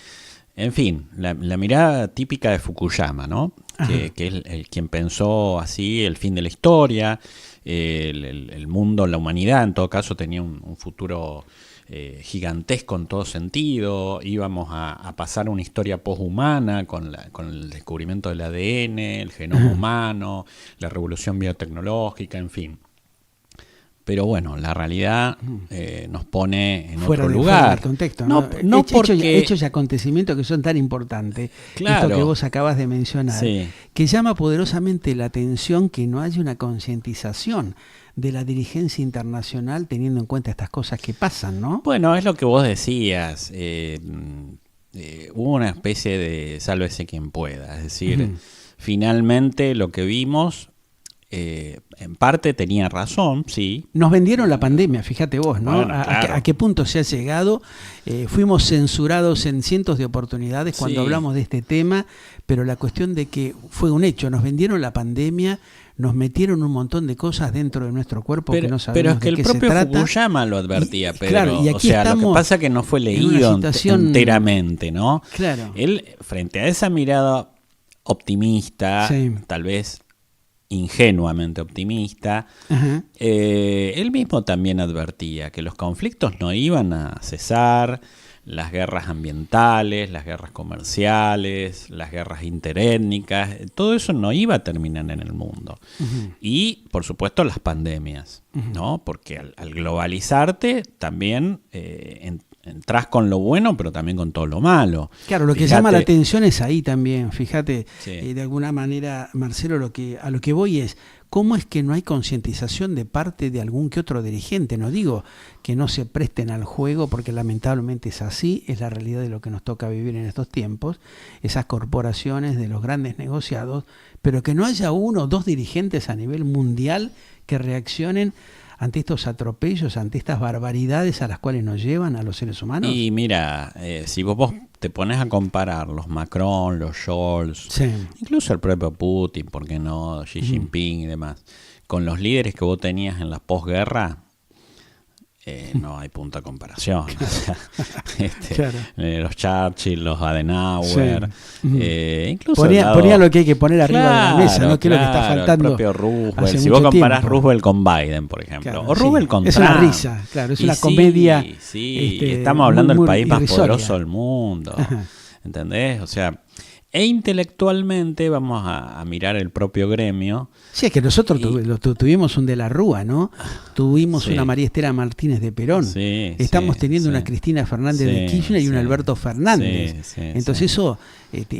en fin, la mirada típica de Fukuyama, ¿no? Que es quien pensó así el fin de la historia, el mundo, la humanidad, en todo caso, tenía un futuro gigantesco en todo sentido. Íbamos a pasar una historia poshumana con el descubrimiento del ADN, el genoma humano, la revolución biotecnológica, en fin. Pero bueno, la realidad nos pone en fuera otro de, lugar. Fuera del contexto, ¿no? Hechos y acontecimientos que son tan importantes. Claro. Esto que vos acabas de mencionar, Sí. que llama poderosamente la atención que no haya una concientización de la dirigencia internacional teniendo en cuenta estas cosas que pasan, ¿no? Bueno, es lo que vos decías. Hubo una especie de sálvese quien pueda. Es decir, finalmente lo que vimos, en parte tenía razón, sí. Nos vendieron la pandemia, fíjate vos, ¿no? Bueno, claro. ¿A qué punto se ha llegado? Fuimos censurados en cientos de oportunidades cuando Sí. hablamos de este tema, pero la cuestión de que fue un hecho, nos vendieron la pandemia, nos metieron un montón de cosas dentro de nuestro cuerpo que no sabemos pero es que de el qué propio se trata. Fukuyama lo advertía, pero claro, y o aquí sea, lo que estamos pasa es que no fue en leído una situación- enteramente, ¿no? Claro. Él, frente a esa mirada optimista, Sí. tal vez ingenuamente optimista, Ajá. él mismo también advertía que los conflictos no iban a cesar, las guerras ambientales, las guerras comerciales, las guerras interétnicas, todo eso no iba a terminar en el mundo. Y, por supuesto, las pandemias, ¿no? Porque al globalizarte también entras con lo bueno, pero también con todo lo malo. Claro, lo que Fíjate- llama la atención es ahí también, fíjate, Sí. de alguna manera, Marcelo, a lo que voy es, ¿cómo es que no hay concientización de parte de algún que otro dirigente? No digo que no se presten al juego, porque lamentablemente es así, es la realidad de lo que nos toca vivir en estos tiempos, esas corporaciones de los grandes negociados, pero que no haya uno o dos dirigentes a nivel mundial que reaccionen ante estos atropellos, ante estas barbaridades a las cuales nos llevan a los seres humanos. Y mira, si vos te pones a comparar los Macron, los Scholz, Sí. incluso el propio Putin, ¿por qué no? Xi Jinping y demás, con los líderes que vos tenías en la posguerra, no hay punto de comparación. O sea, Claro. Los Churchill, los Adenauer, Sí. incluso Ponía lo que hay que poner arriba de la mesa, ¿no? Que es lo que está faltando. El propio Roosevelt. hace Si vos mucho comparás tiempo. Roosevelt con Biden, por ejemplo, Claro, o Roosevelt sí. con Es Trump. una risa, claro, es Y una sí, comedia. Sí, estamos hablando del país más poderoso del mundo. Ajá. ¿Entendés? O sea, e intelectualmente vamos a mirar el propio gremio. Sí, es que nosotros tuvimos un de la Rúa, ¿no? Tuvimos Sí. una María Estela Martínez de Perón. Sí, Estamos sí, teniendo sí. una Cristina Fernández Sí, de Kirchner y un sí. Alberto Fernández. Sí, sí, Entonces sí. eso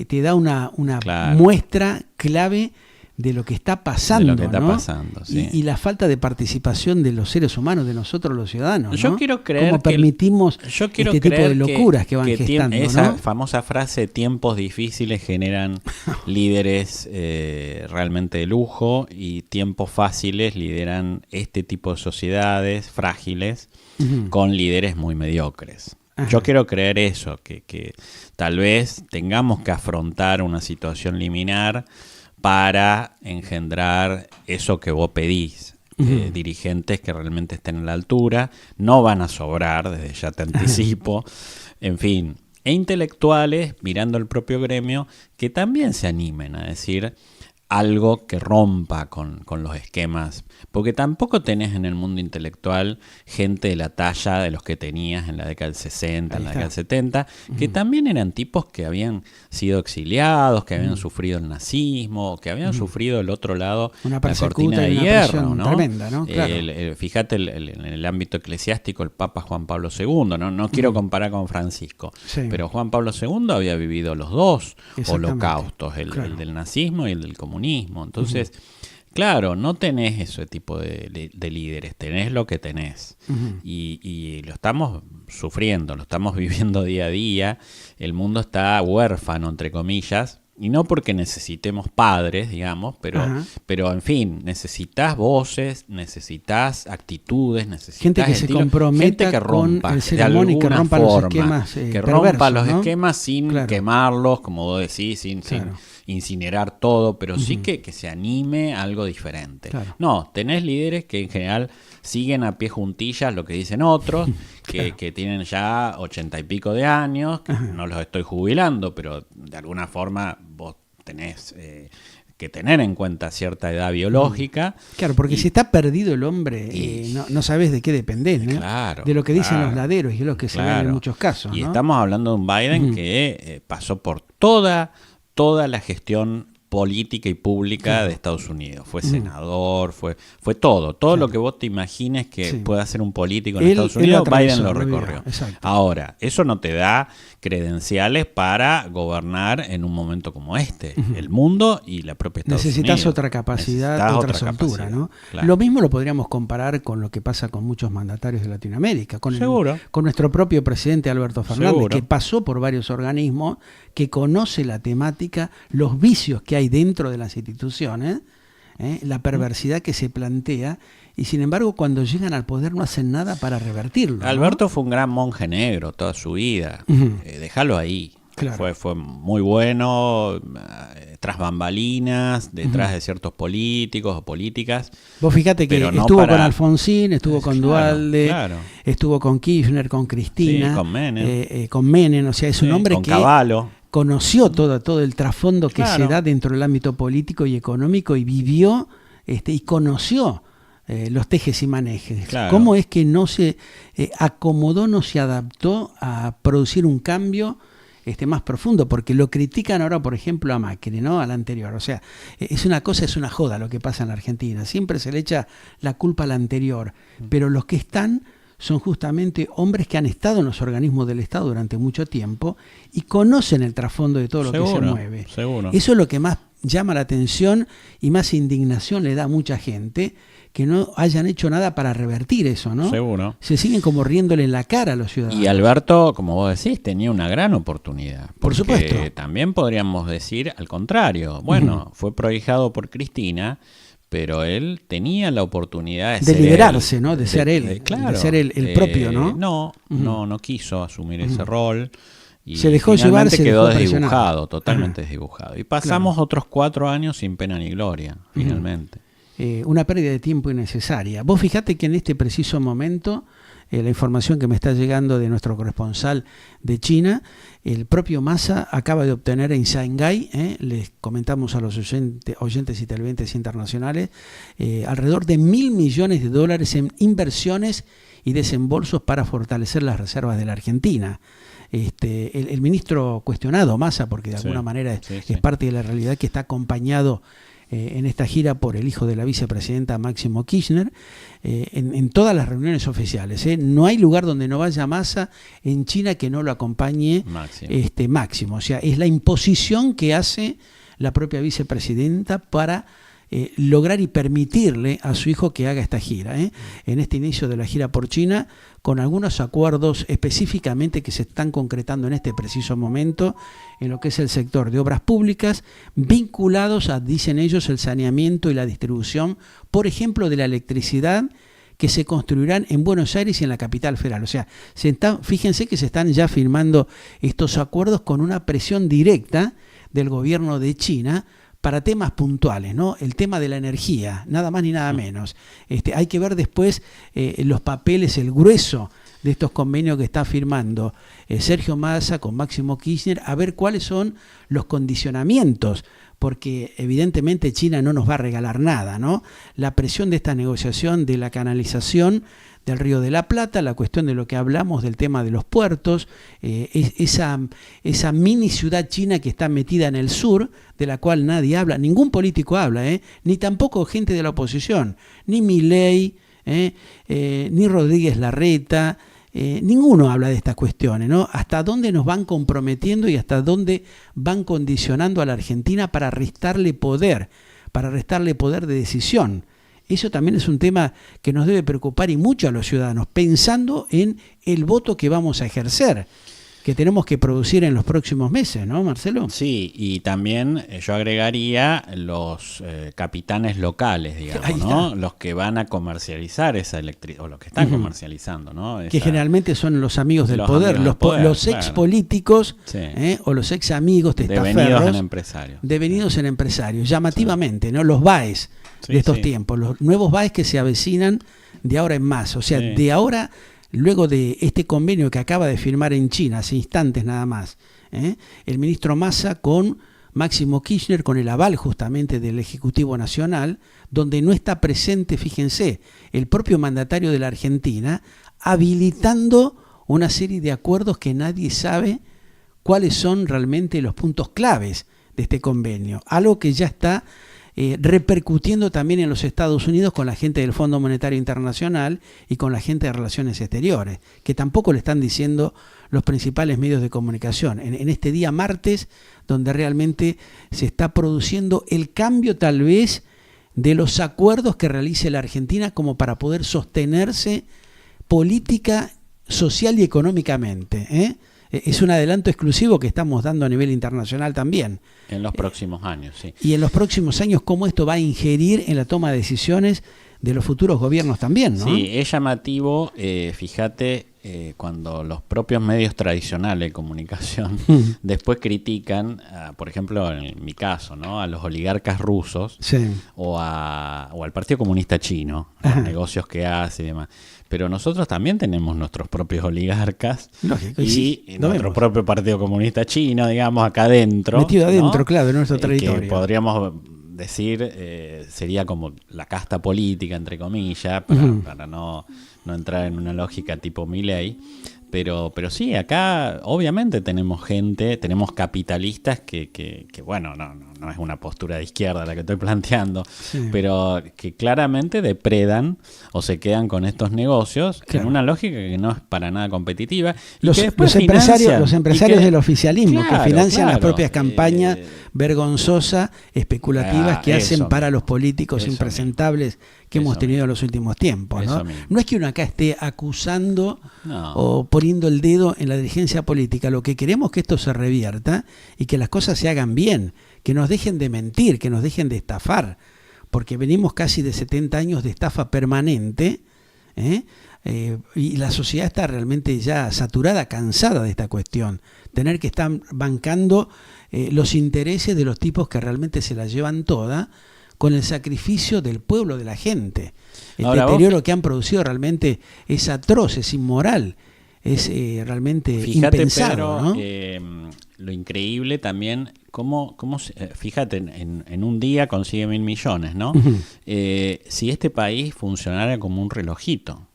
te da una Claro. muestra clave de lo que está pasando, De lo que está ¿no? pasando, sí. Y la falta de participación de los seres humanos, de nosotros los ciudadanos, Yo ¿no? quiero creer ¿Cómo que permitimos yo quiero este tipo de creer locuras que van gestando, esa ¿no? famosa frase, tiempos difíciles generan líderes realmente de lujo y tiempos fáciles lideran este tipo de sociedades frágiles con líderes muy mediocres. Ajá. Yo quiero creer eso, que tal vez tengamos que afrontar una situación liminar para engendrar eso que vos pedís. Dirigentes que realmente estén a la altura, no van a sobrar, desde ya te anticipo, en fin, e intelectuales, mirando el propio gremio, que también se animen a decir algo que rompa con los esquemas, porque tampoco tenés en el mundo intelectual gente de la talla de los que tenías en la década del 60, en la década del 70, que también eran tipos que habían sido exiliados, que habían sufrido el nazismo, que habían sufrido el otro lado, Una la persecuta cortina de y una hierro, presión ¿no? tremenda, ¿no? Claro. Fíjate en el ámbito eclesiástico, el Papa Juan Pablo II, no quiero comparar con Francisco, Sí. pero Juan Pablo II había vivido los dos Exactamente. holocaustos, el del nazismo y el del comunismo. Entonces, claro, no tenés ese tipo de líderes, tenés lo que tenés. Y lo estamos sufriendo, lo estamos viviendo día a día. El mundo está huérfano, entre comillas, y no porque necesitemos padres, digamos, pero en fin, necesitas voces, necesitas actitudes, necesitas gente que estilo, se comprometa gente que rompa, con el sermón y que rompa los esquemas que rompa perversos, los ¿no? esquemas sin quemarlos, como vos decís, sin incinerar todo, pero sí que se anime a algo diferente. Claro. No, tenés líderes que en general siguen a pie juntillas lo que dicen otros, que tienen ya 80 y pico de años, que no los estoy jubilando, pero de alguna forma vos tenés que tener en cuenta cierta edad biológica. Claro, porque si está perdido el hombre, no sabes de qué dependés, ¿no? Claro, de lo que dicen los laderos y es lo que se ve en muchos casos. Y ¿no? estamos hablando de un Biden que pasó por toda la gestión política y pública de Estados Unidos. Fue senador, fue todo lo que vos te imagines que pueda hacer un político en Estados Unidos, Biden lo recorrió. Ahora, eso no te da credenciales para gobernar en un momento como este, el mundo y la propia Estados Unidos. Necesitas otra capacidad, otra soltura, ¿no? Claro. Lo mismo lo podríamos comparar con lo que pasa con muchos mandatarios de Latinoamérica, con nuestro propio presidente Alberto Fernández, que pasó por varios organismos, que conoce la temática, los vicios que hay dentro de las instituciones, la perversidad que se plantea, y sin embargo cuando llegan al poder no hacen nada para revertirlo. Alberto fue un gran monje negro toda su vida, déjalo ahí. Claro. Fue muy bueno, tras bambalinas, detrás de ciertos políticos o políticas. Vos fíjate que estuvo con Alfonsín, estuvo con Duhalde, estuvo con Kirchner, con Cristina, con Menem, o sea, es un hombre con que Cavallo conoció todo el trasfondo que se da dentro del ámbito político y económico y vivió y conoció los tejes y manejes. Claro. ¿Cómo es que no se acomodó, no se adaptó a producir un cambio más profundo? Porque lo critican ahora, por ejemplo, a Macri, ¿no? Al anterior. O sea, es una joda lo que pasa en la Argentina. Siempre se le echa la culpa al anterior. Pero los que están son justamente hombres que han estado en los organismos del Estado durante mucho tiempo y conocen el trasfondo de todo lo que se mueve. Seguro. Eso es lo que más llama la atención y más indignación le da a mucha gente, que no hayan hecho nada para revertir eso, ¿no? Seguro. Se siguen como riéndole en la cara a los ciudadanos. Y Alberto, como vos decís, tenía una gran oportunidad. Por supuesto. También podríamos decir al contrario. Bueno, fue prohijado por Cristina, pero él tenía la oportunidad de ser liberarse, él, ¿no? De ser él, claro, de ser el propio, ¿no? No quiso asumir ese rol. Y se dejó llevar, se quedó dejó desdibujado, totalmente desdibujado. Y pasamos otros 4 años sin pena ni gloria, finalmente. Una pérdida de tiempo innecesaria. Vos fijate que en este preciso momento, la información que me está llegando de nuestro corresponsal de China, el propio Massa acaba de obtener en Shanghái, les comentamos a los oyentes y televidentes internacionales, alrededor de $1.000 millones en inversiones y desembolsos para fortalecer las reservas de la Argentina. El ministro cuestionado, Massa, porque de alguna manera es parte de la realidad, que está acompañado en esta gira por el hijo de la vicepresidenta Máximo Kirchner, en todas las reuniones oficiales. No hay lugar donde no vaya Massa en China que no lo acompañe Máximo. O sea, es la imposición que hace la propia vicepresidenta para lograr y permitirle a su hijo que haga esta gira, en este inicio de la gira por China, con algunos acuerdos específicamente que se están concretando en este preciso momento en lo que es el sector de obras públicas, vinculados a, dicen ellos, el saneamiento y la distribución, por ejemplo, de la electricidad, que se construirán en Buenos Aires y en la capital federal. O sea, fíjense que se están ya firmando estos acuerdos con una presión directa del gobierno de China para temas puntuales, ¿no? El tema de la energía, nada más ni nada menos. Hay que ver después los papeles, el grueso de estos convenios que está firmando Sergio Massa con Máximo Kirchner, a ver cuáles son los condicionamientos, porque evidentemente China no nos va a regalar nada, ¿no? La presión de esta negociación de la canalización del Río de la Plata, la cuestión de lo que hablamos del tema de los puertos, esa mini ciudad china que está metida en el sur, de la cual nadie habla, ningún político habla, ni tampoco gente de la oposición, ni Milei, ni Rodríguez Larreta, ninguno habla de estas cuestiones, ¿no? Hasta dónde nos van comprometiendo y hasta dónde van condicionando a la Argentina para restarle poder de decisión. Eso también es un tema que nos debe preocupar y mucho a los ciudadanos, pensando en el voto que vamos a ejercer. que tenemos que producir en los próximos meses, ¿no, Marcelo? Sí, y también yo agregaría los capitanes locales, digamos, ¿no? Los que van a comercializar esa electricidad, o los que están comercializando, ¿no? Que generalmente son los amigos del poder, los ex políticos, sí, o los ex amigos testaferros. Devenidos en empresarios. Devenidos en empresarios, llamativamente, sí, ¿no? Los BAEs de estos tiempos, los nuevos BAEs que se avecinan de ahora en más, o sea, de ahora... Luego de este convenio que acaba de firmar en China, hace instantes nada más, el ministro Massa con Máximo Kirchner, con el aval justamente del Ejecutivo Nacional, donde no está presente, fíjense, el propio mandatario de la Argentina, habilitando una serie de acuerdos que nadie sabe cuáles son realmente los puntos claves de este convenio. Algo que ya está repercutiendo también en los Estados Unidos con la gente del Fondo Monetario Internacional y con la gente de Relaciones Exteriores, que tampoco le están diciendo los principales medios de comunicación. En este día martes, donde realmente se está produciendo el cambio tal vez de los acuerdos que realice la Argentina como para poder sostenerse política, social y económicamente, Es un adelanto exclusivo que estamos dando a nivel internacional también. En los próximos años, sí. Y en los próximos años, cómo esto va a ingerir en la toma de decisiones de los futuros gobiernos también, ¿no? Sí, es llamativo, fíjate, cuando los propios medios tradicionales de comunicación después critican, por ejemplo, en mi caso, ¿no? A los oligarcas rusos, sí, o al Partido Comunista Chino, los negocios que hace y demás. Pero nosotros también tenemos nuestros propios oligarcas. Lógico, y nuestro propio Partido Comunista Chino, digamos, acá adentro. Metido adentro, ¿no? Claro, en nuestro territorio. Que podríamos decir, sería como la casta política, entre comillas, para no entrar en una lógica tipo Milei. Pero sí, acá obviamente tenemos gente, tenemos capitalistas que bueno, no es una postura de izquierda la que estoy planteando, sí, pero que claramente depredan o se quedan con estos negocios, claro, en una lógica que no es para nada competitiva. Y los empresarios del oficialismo, claro, que financian las propias campañas vergonzosas, especulativas que hacen para los políticos impresentables que hemos tenido en los últimos tiempos, ¿no? No es que uno acá esté acusando o poniendo el dedo en la dirigencia política. Lo que queremos es que esto se revierta y que las cosas se hagan bien, que nos dejen de mentir, que nos dejen de estafar, porque venimos casi de 70 años de estafa permanente, y la sociedad está realmente ya saturada, cansada de esta cuestión, tener que estar bancando los intereses de los tipos que realmente se la llevan toda, con el sacrificio del pueblo, de la gente. El deterioro que han producido realmente es atroz, es inmoral, es realmente impensado, Pedro, ¿no? Lo increíble también, fíjate, en un día consigue 1.000 millones, ¿no? Si este país funcionara como un relojito,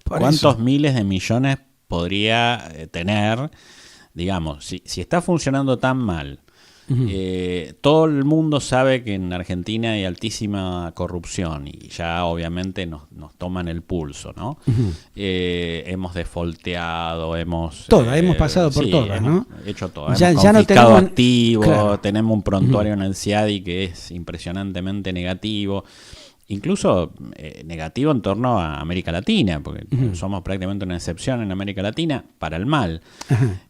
¿cuántos miles de millones podría tener? Digamos, si está funcionando tan mal, todo el mundo sabe que en Argentina hay altísima corrupción y ya obviamente nos toman el pulso, ¿no? Hemos defaulteado, hemos pasado por todas, ¿no? Hemos hecho todo, hemos confiscado activos, claro, tenemos un prontuario en el CIADI que es impresionantemente negativo, incluso negativo en torno a América Latina, porque somos prácticamente una excepción en América Latina para el mal.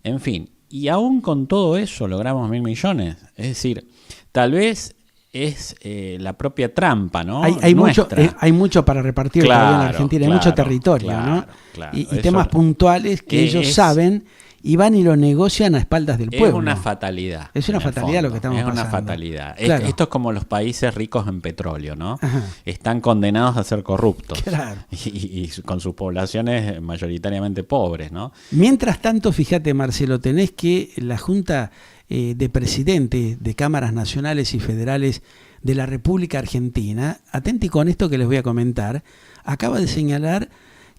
En fin. Y aún con todo eso logramos 1.000 millones. Es decir, tal vez es la propia trampa, ¿no? Hay mucho para repartir, claro, en la Argentina, hay mucho territorio, claro, ¿no? Claro, y temas puntuales que ellos saben y van y lo negocian a espaldas del pueblo. Es una fatalidad. Es una fatalidad lo que estamos pasando. Es una fatalidad. Claro. Esto es como los países ricos en petróleo, ¿no? Están condenados a ser corruptos. Claro. Y con sus poblaciones mayoritariamente pobres, ¿no? Mientras tanto, fíjate, Marcelo, tenés que la Junta de Presidentes de Cámaras Nacionales y Federales de la República Argentina, atenti con esto que les voy a comentar, acaba de señalar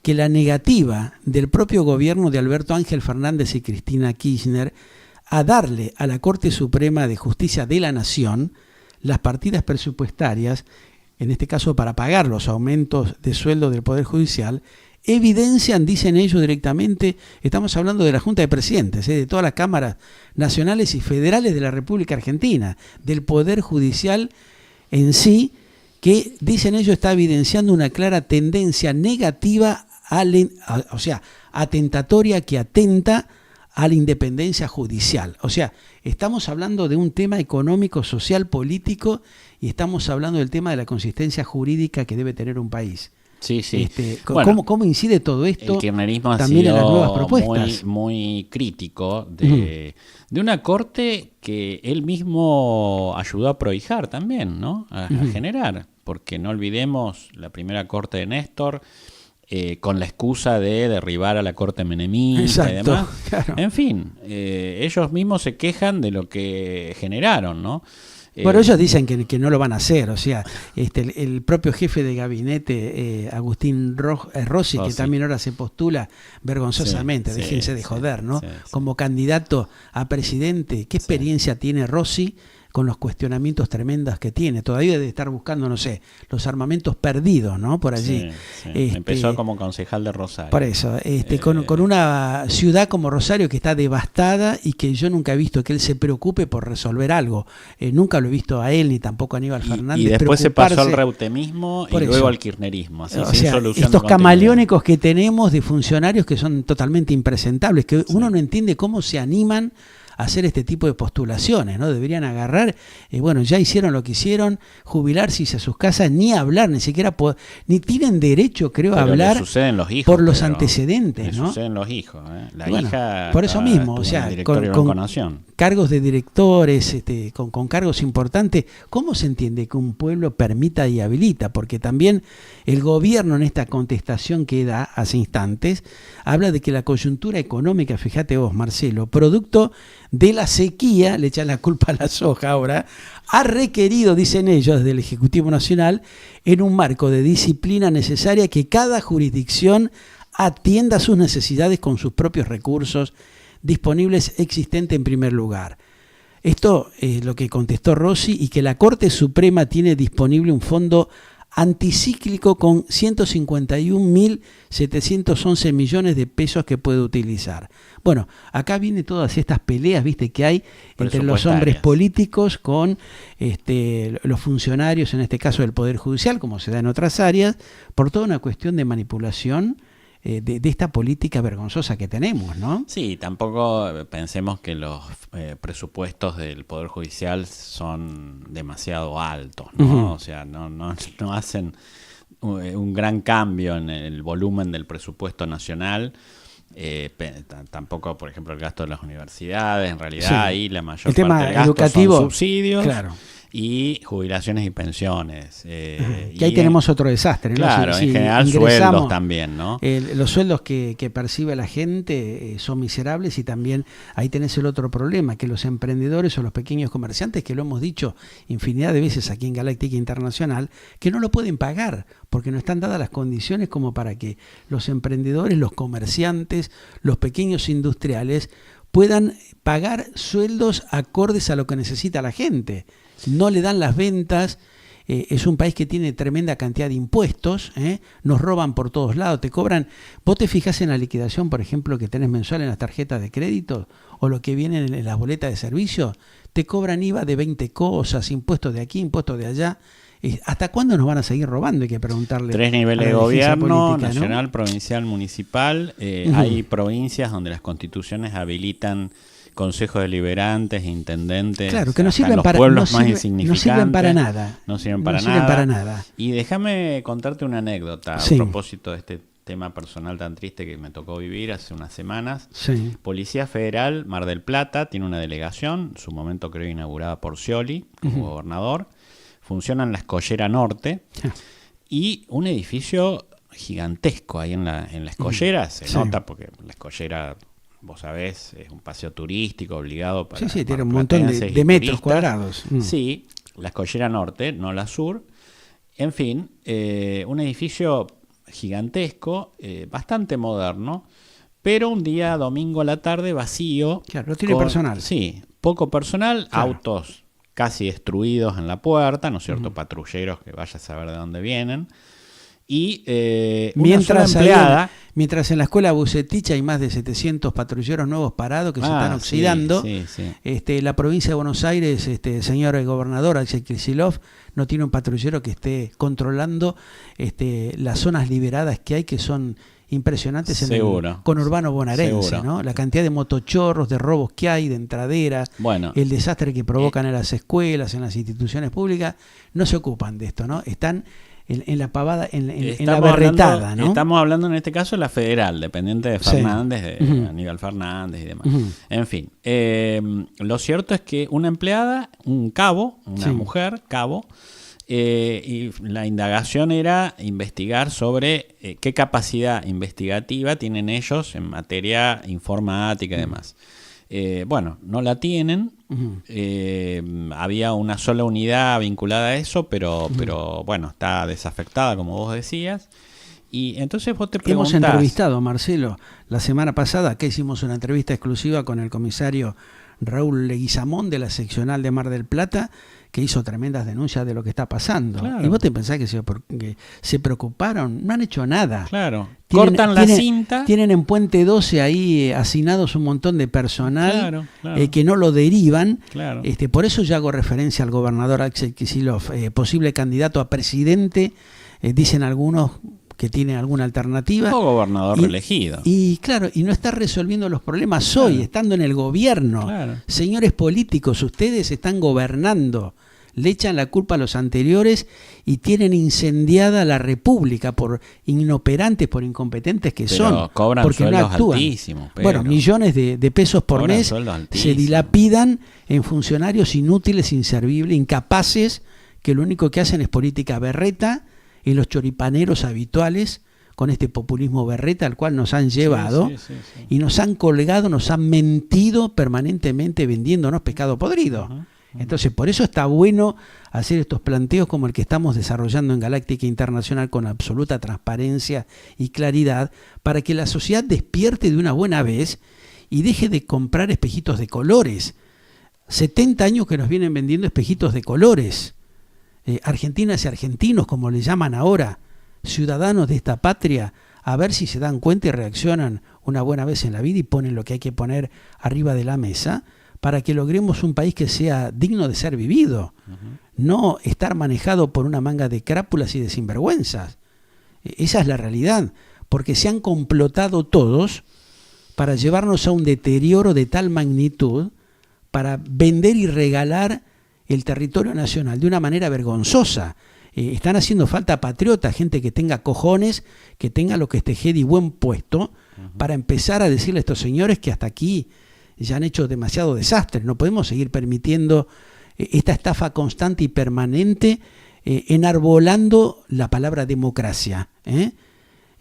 que la negativa del propio gobierno de Alberto Ángel Fernández y Cristina Kirchner a darle a la Corte Suprema de Justicia de la Nación las partidas presupuestarias, en este caso para pagar los aumentos de sueldo del Poder Judicial, evidencian, dicen ellos directamente, estamos hablando de la Junta de Presidentes, de todas las cámaras nacionales y federales de la República Argentina, del Poder Judicial en sí, que, dicen ellos, está evidenciando una clara tendencia negativa, o sea, atentatoria, que atenta a la independencia judicial. O sea, estamos hablando de un tema económico, social, político, y estamos hablando del tema de la consistencia jurídica que debe tener un país. Sí, sí. Bueno, ¿cómo incide todo esto el kirchnerismo también ha en las nuevas sido propuestas? muy crítico de una corte que él mismo ayudó a prohijar también, ¿no? A generar, porque no olvidemos la primera corte de Néstor, con la excusa de derribar a la corte menemista y demás. Claro. En fin, ellos mismos se quejan de lo que generaron, ¿no? Bueno, ellos dicen que no lo van a hacer, o sea, el propio jefe de gabinete, Agustín Rossi, que también ahora se postula vergonzosamente, déjense de joder, ¿no? Como candidato a presidente, ¿qué experiencia tiene Rossi con los cuestionamientos tremendos que tiene? Todavía debe estar buscando, no sé, los armamentos perdidos, ¿no? Por allí. Empezó como concejal de Rosario. Por eso, con una ciudad como Rosario que está devastada y que yo nunca he visto que él se preocupe por resolver algo. Nunca lo he visto a él ni tampoco a Aníbal Fernández. Y después se pasó al reutemismo y luego al kirchnerismo. Así, o sea, estos camaleónicos que tenemos de funcionarios que son totalmente impresentables, que uno no entiende cómo se animan hacer este tipo de postulaciones, ¿no? Deberían agarrar, bueno, ya hicieron lo que hicieron, jubilarse y irse a sus casas, ni hablar, ni siquiera ni tienen derecho, creo, a hablar los hijos, por los antecedentes, ¿no? Suceden los hijos, ¿eh? La bueno, hija por eso mismo, o sea, con cargos de directores, con cargos importantes, ¿cómo se entiende que un pueblo permita y habilita? Porque también el gobierno en esta contestación que da hace instantes, habla de que la coyuntura económica, fíjate vos, Marcelo, producto de la sequía, le echan la culpa a la soja ahora, ha requerido, dicen ellos, desde el Ejecutivo Nacional, en un marco de disciplina necesaria, que cada jurisdicción atienda sus necesidades con sus propios recursos disponibles existentes en primer lugar. Esto es lo que contestó Rossi, y que la Corte Suprema tiene disponible un fondo anticíclico con 151.711 millones de pesos que puede utilizar. Bueno, acá viene todas estas peleas, viste, que hay entre los hombres políticos con los funcionarios, en este caso del Poder Judicial, como se da en otras áreas, por toda una cuestión de manipulación de esta política vergonzosa que tenemos, ¿no? Sí, tampoco pensemos que los presupuestos del Poder Judicial son demasiado altos, ¿no? O sea, no hacen un gran cambio en el volumen del presupuesto nacional. Tampoco, por ejemplo, el gasto de las universidades, en realidad ahí la mayor parte del gasto educativo son subsidios. Claro. Y jubilaciones y pensiones. Que ahí tenemos otro desastre, ¿no? Claro, en general sueldos también, ¿no? Los sueldos que percibe la gente son miserables, y también ahí tenés el otro problema, que los emprendedores o los pequeños comerciantes, que lo hemos dicho infinidad de veces aquí en Galáctica Internacional, que no lo pueden pagar, porque no están dadas las condiciones como para que los emprendedores, los comerciantes, los pequeños industriales puedan pagar sueldos acordes a lo que necesita la gente. No le dan las ventas. Es un país que tiene tremenda cantidad de impuestos, nos roban por todos lados, te cobran. Vos te fijás en la liquidación, por ejemplo, que tenés mensual en las tarjetas de crédito, o lo que viene en las boletas de servicio, te cobran IVA de 20 cosas, impuestos de aquí, impuestos de allá. ¿Hasta cuándo nos van a seguir robando? Hay que preguntarle. 3 niveles de gobierno, política, nacional, ¿no? Provincial, municipal. Hay provincias donde las constituciones habilitan consejos deliberantes, intendentes, claro, que no sirven los para, pueblos no más sirve, insignificantes. No sirven para nada. No sirven para nada. Y déjame contarte una anécdota a propósito de este tema personal tan triste que me tocó vivir hace unas semanas. Sí. Policía Federal, Mar del Plata, tiene una delegación, en su momento creo inaugurada por Scioli como gobernador. Funciona en la Escollera Norte y un edificio gigantesco ahí en la Escollera. Se nota porque la Escollera, vos sabés, es un paseo turístico obligado para tiene un montón de metros cuadrados. Sí, la Escollera Norte, no la Sur. En fin, un edificio gigantesco, bastante moderno, pero un día domingo a la tarde vacío. Claro, no tiene personal. Sí, poco personal, claro. Autos casi destruidos en la puerta, ¿no es cierto? Patrulleros que vaya a saber de dónde vienen. Y mientras en la escuela Bucetich hay más de 700 patrulleros nuevos parados que se están oxidando. Sí. La provincia de Buenos Aires, señor gobernador Axel Kicillof, no tiene un patrullero que esté controlando las zonas liberadas que hay, que son impresionantes en Seguro. el conurbano bonaerense, Seguro. ¿no? La cantidad de motochorros, de robos que hay, de entraderas, Bueno, el desastre que provocan en las escuelas, en las instituciones públicas, no se ocupan de esto, ¿no? Están en la pavada, en la berretada, ¿no? Estamos hablando en este caso de la federal, dependiente de Fernández, Sí. de Aníbal Fernández y demás. En fin, lo cierto es que una empleada, un cabo, una Sí. mujer, cabo, y la indagación era investigar sobre qué capacidad investigativa tienen ellos en materia informática y demás. Bueno, no la tienen. Había una sola unidad vinculada a eso, pero bueno, está desafectada, como vos decías. Y entonces vos te preguntás... Hemos entrevistado, Marcelo, la semana pasada, que hicimos una entrevista exclusiva con el comisario Raúl Leguizamón de la seccional de Mar del Plata, que hizo tremendas denuncias de lo que está pasando. Claro. Y vos te pensás que se preocuparon, no han hecho nada. Claro, cortan la cinta. Tienen en Puente 12 ahí asignados un montón de personal Claro. que no lo derivan. Claro. Por eso yo hago referencia al gobernador Axel Kicillof, posible candidato a presidente, dicen algunos que tiene alguna alternativa. O gobernador reelegido. Y claro, y no está resolviendo los problemas hoy, Claro. estando en el gobierno. Claro. Señores políticos, ustedes están gobernando, le echan la culpa a los anteriores y tienen incendiada la República por inoperantes, por incompetentes que Pero son. cobran porque no sueldos actúan. altísimos. Bueno, millones de pesos por Cobran mes sueldos se altísimos. dilapidan en funcionarios inútiles, inservibles, incapaces, que lo único que hacen es política berreta, y los choripaneros habituales con este populismo berreta al cual nos han llevado Sí. y nos han colgado, nos han mentido permanentemente vendiéndonos pescado podrido. Entonces, por eso está bueno hacer estos planteos como el que estamos desarrollando en Galáctica Internacional con absoluta transparencia y claridad, para que la sociedad despierte de una buena vez y deje de comprar espejitos de colores. 70 años que nos vienen vendiendo espejitos de colores. Argentinas y argentinos, como le llaman ahora, ciudadanos de esta patria, a ver si se dan cuenta y reaccionan una buena vez en la vida y ponen lo que hay que poner arriba de la mesa para que logremos un país que sea digno de ser vivido, no estar manejado por una manga de crápulas y de sinvergüenzas. Esa es la realidad, porque se han complotado todos para llevarnos a un deterioro de tal magnitud, para vender y regalar el territorio nacional de una manera vergonzosa. Están haciendo falta patriotas, gente que tenga cojones, que tenga lo que este Jedi buen puesto, para empezar a decirle a estos señores que hasta aquí ya han hecho demasiado desastre. No podemos seguir permitiendo esta estafa constante y permanente, enarbolando la palabra democracia,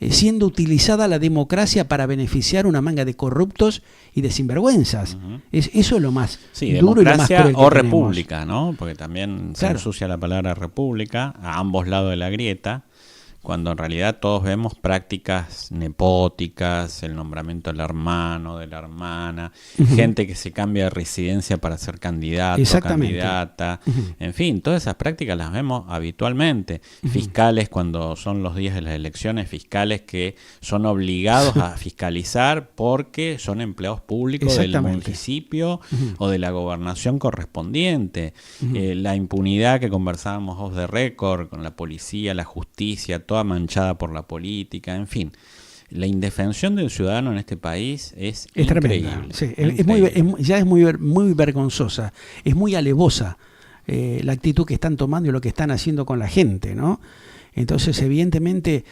siendo utilizada la democracia para beneficiar una manga de corruptos y de sinvergüenzas. Eso es lo más duro y lo más cruel que o tenemos. república, ¿no? Porque también se Claro. ensucia la palabra república a ambos lados de la grieta, cuando en realidad todos vemos prácticas nepóticas, el nombramiento del hermano, de la hermana, gente que se cambia de residencia para ser candidato, Exactamente. candidata, en fin, todas esas prácticas las vemos habitualmente. Fiscales, cuando son los días de las elecciones, fiscales que son obligados a fiscalizar porque son empleados públicos del Exactamente. municipio o de la gobernación correspondiente. La impunidad que conversábamos off the record con la policía, la justicia, toda manchada por la política, en fin. La indefensión del ciudadano en este país es increíble. Tremenda. Sí, Increíble. ya es muy vergonzosa, es muy alevosa la actitud que están tomando y lo que están haciendo con la gente, ¿no? Entonces, evidentemente,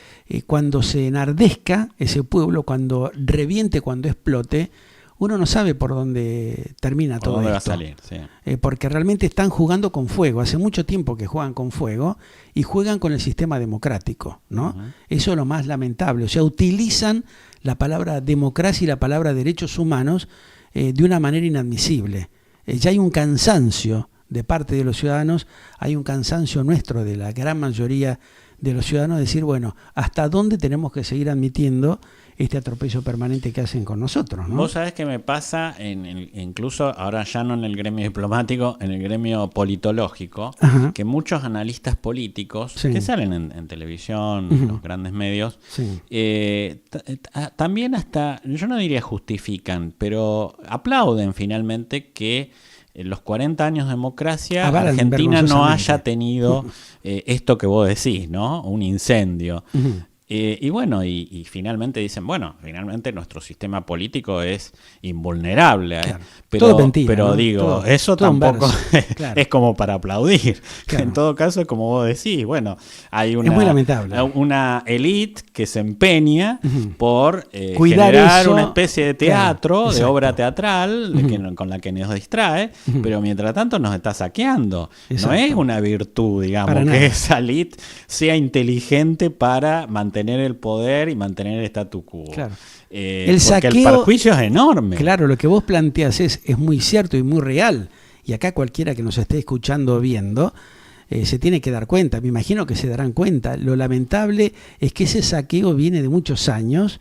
cuando se enardezca ese pueblo, cuando reviente, cuando explote, uno no sabe por dónde termina ¿Por todo dónde esto. va a salir? Sí. Porque realmente están jugando con fuego. Hace mucho tiempo que juegan con fuego y juegan con el sistema democrático, ¿no? Eso es lo más lamentable. O sea, utilizan la palabra democracia y la palabra derechos humanos de una manera inadmisible. Ya hay un cansancio de parte de los ciudadanos, hay un cansancio nuestro de la gran mayoría de los ciudadanos de decir, bueno, ¿hasta dónde tenemos que seguir admitiendo este atropello permanente que hacen con nosotros, ¿no? Vos sabés que me pasa, incluso ahora ya no en el gremio diplomático, en el gremio politológico, Ajá. que muchos analistas políticos Sí. que salen en televisión, los grandes medios, Sí. también hasta, yo no diría justifican, pero aplauden finalmente que en los 40 años de democracia Avalan Argentina no vergonzosamente. haya tenido esto que vos decís, ¿no? Un incendio. Y bueno, y finalmente dicen, bueno, finalmente nuestro sistema político es invulnerable. Claro. Pero, Todo mentira, pero ¿no? digo, Todo, eso todo tampoco claro. es como para aplaudir. Claro. En todo caso, es como vos decís, bueno, hay es muy lamentable. una élite que se empeña por Cuidar generar eso, una especie de teatro, claro, de obra teatral con la que nos distrae, pero mientras tanto nos está saqueando. Exacto. No es una virtud, digamos, Para que nada. esa élite sea inteligente para mantener el poder y mantener el statu quo. Claro. Porque el perjuicio es enorme. Claro, lo que vos planteas es muy cierto y muy real. Y acá cualquiera que nos esté escuchando o viendo se tiene que dar cuenta. Me imagino que se darán cuenta. Lo lamentable es que ese saqueo viene de muchos años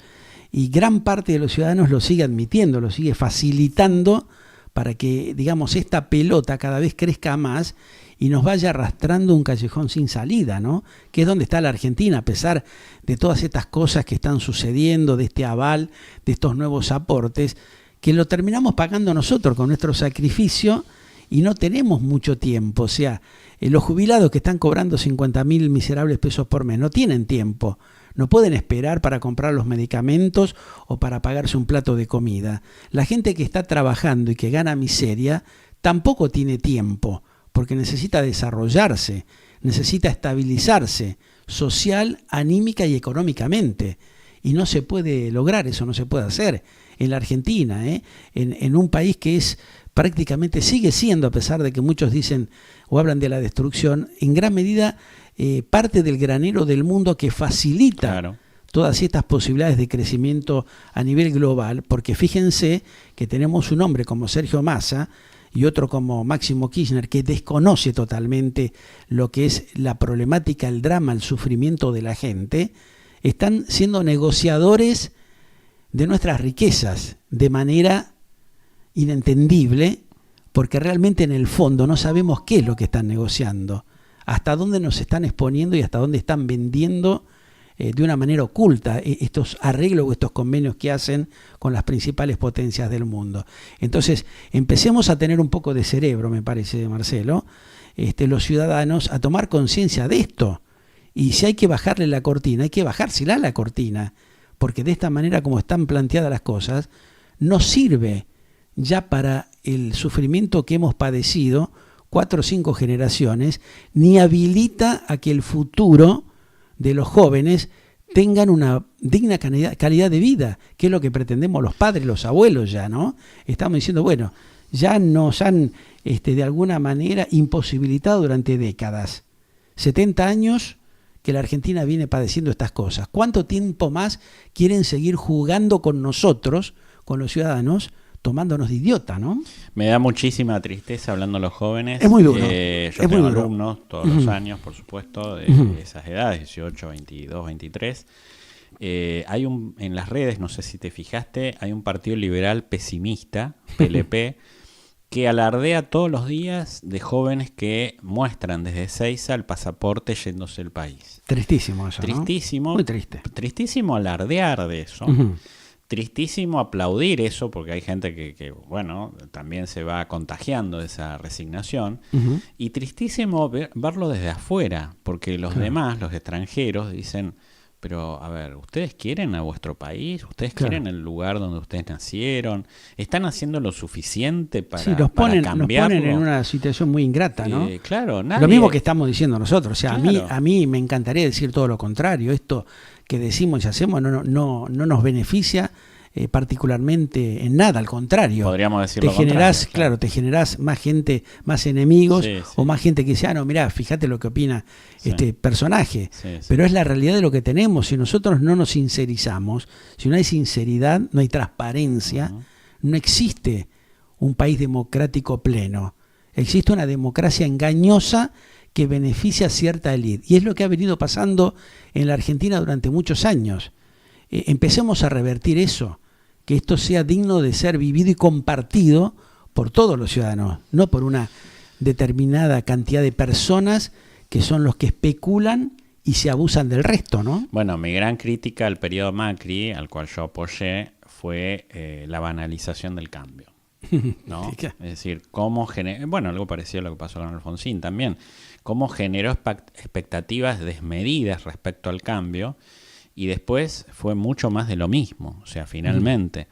y gran parte de los ciudadanos lo sigue admitiendo, lo sigue facilitando para que, digamos, esta pelota cada vez crezca más y nos vaya arrastrando un callejón sin salida, ¿no? Que es donde está la Argentina, a pesar de todas estas cosas que están sucediendo, de este aval, de estos nuevos aportes, que lo terminamos pagando nosotros con nuestro sacrificio y no tenemos mucho tiempo. O sea, los jubilados que están cobrando 50.000 miserables pesos por mes no tienen tiempo. No pueden esperar para comprar los medicamentos o para pagarse un plato de comida. La gente que está trabajando y que gana miseria tampoco tiene tiempo, porque necesita desarrollarse, necesita estabilizarse social, anímica y económicamente. Y no se puede lograr eso, no se puede hacer en la Argentina, en un país que es prácticamente, sigue siendo, a pesar de que muchos dicen o hablan de la destrucción, en gran medida parte del granero del mundo que facilita todas estas posibilidades de crecimiento a nivel global, porque fíjense que tenemos un hombre como Sergio Massa y otro como Máximo Kirchner que desconoce totalmente lo que es la problemática, el drama, el sufrimiento de la gente, están siendo negociadores de nuestras riquezas de manera inentendible, porque realmente en el fondo no sabemos qué es lo que están negociando, hasta dónde nos están exponiendo y hasta dónde están vendiendo de una manera oculta estos arreglos o estos convenios que hacen con las principales potencias del mundo. Entonces, empecemos a tener un poco de cerebro, me parece, Marcelo, los ciudadanos, a tomar conciencia de esto. Y si hay que bajarle la cortina, hay que bajársela la cortina, porque de esta manera como están planteadas las cosas, no sirve ya para el sufrimiento que hemos padecido 4 o 5 generaciones, ni habilita a que el futuro de los jóvenes tengan una digna calidad de vida, que es lo que pretendemos los padres, los abuelos ya, ¿no? Estamos diciendo, bueno, ya nos han de alguna manera imposibilitado durante décadas. 70 años que la Argentina viene padeciendo estas cosas. ¿Cuánto tiempo más quieren seguir jugando con nosotros, con los ciudadanos, tomándonos de idiota, ¿no? Me da muchísima tristeza hablando a los jóvenes. Es muy duro. Yo tengo alumnos todos los años, por supuesto, de esas edades, 18, 22, 23. Hay en las redes, no sé si te fijaste, hay un partido liberal pesimista, PLP, que alardea todos los días de jóvenes que muestran desde Ezeiza el pasaporte yéndose del país. Tristísimo eso, Tristísimo. ¿no? Muy triste. Tristísimo alardear de eso. Tristísimo aplaudir eso, porque hay gente que bueno, también se va contagiando de esa resignación. Y tristísimo verlo desde afuera, porque los demás, los extranjeros, dicen... Pero, a ver, ¿ustedes quieren a vuestro país? ¿Ustedes quieren el lugar donde ustedes nacieron? ¿Están haciendo lo suficiente para, sí, nos ponen en una situación muy ingrata, ¿no? Claro, nadie... Lo mismo que estamos diciendo nosotros. O sea, claro. a mí me encantaría decir todo lo contrario. Esto que decimos y hacemos no nos beneficia particularmente en nada, al contrario. Podríamos decirlo te generás, claro, te generás más gente, más enemigos, o más gente que dice, no, mirá, fíjate lo que opina este personaje. Pero es la realidad de lo que tenemos. Si nosotros no nos sincerizamos, si no hay sinceridad, no hay transparencia, no existe un país democrático pleno. Existe una democracia engañosa que beneficia a cierta élite. Y es lo que ha venido pasando en la Argentina durante muchos años. Empecemos a revertir eso, que esto sea digno de ser vivido y compartido por todos los ciudadanos, no por una determinada cantidad de personas que son los que especulan y se abusan del resto, ¿no? Bueno, mi gran crítica al periodo Macri, al cual yo apoyé, fue la banalización del cambio, ¿no? Es decir, cómo bueno, algo parecido a lo que pasó con Alfonsín también, cómo generó expectativas desmedidas respecto al cambio. y después fue mucho más de lo mismo, o sea, finalmente.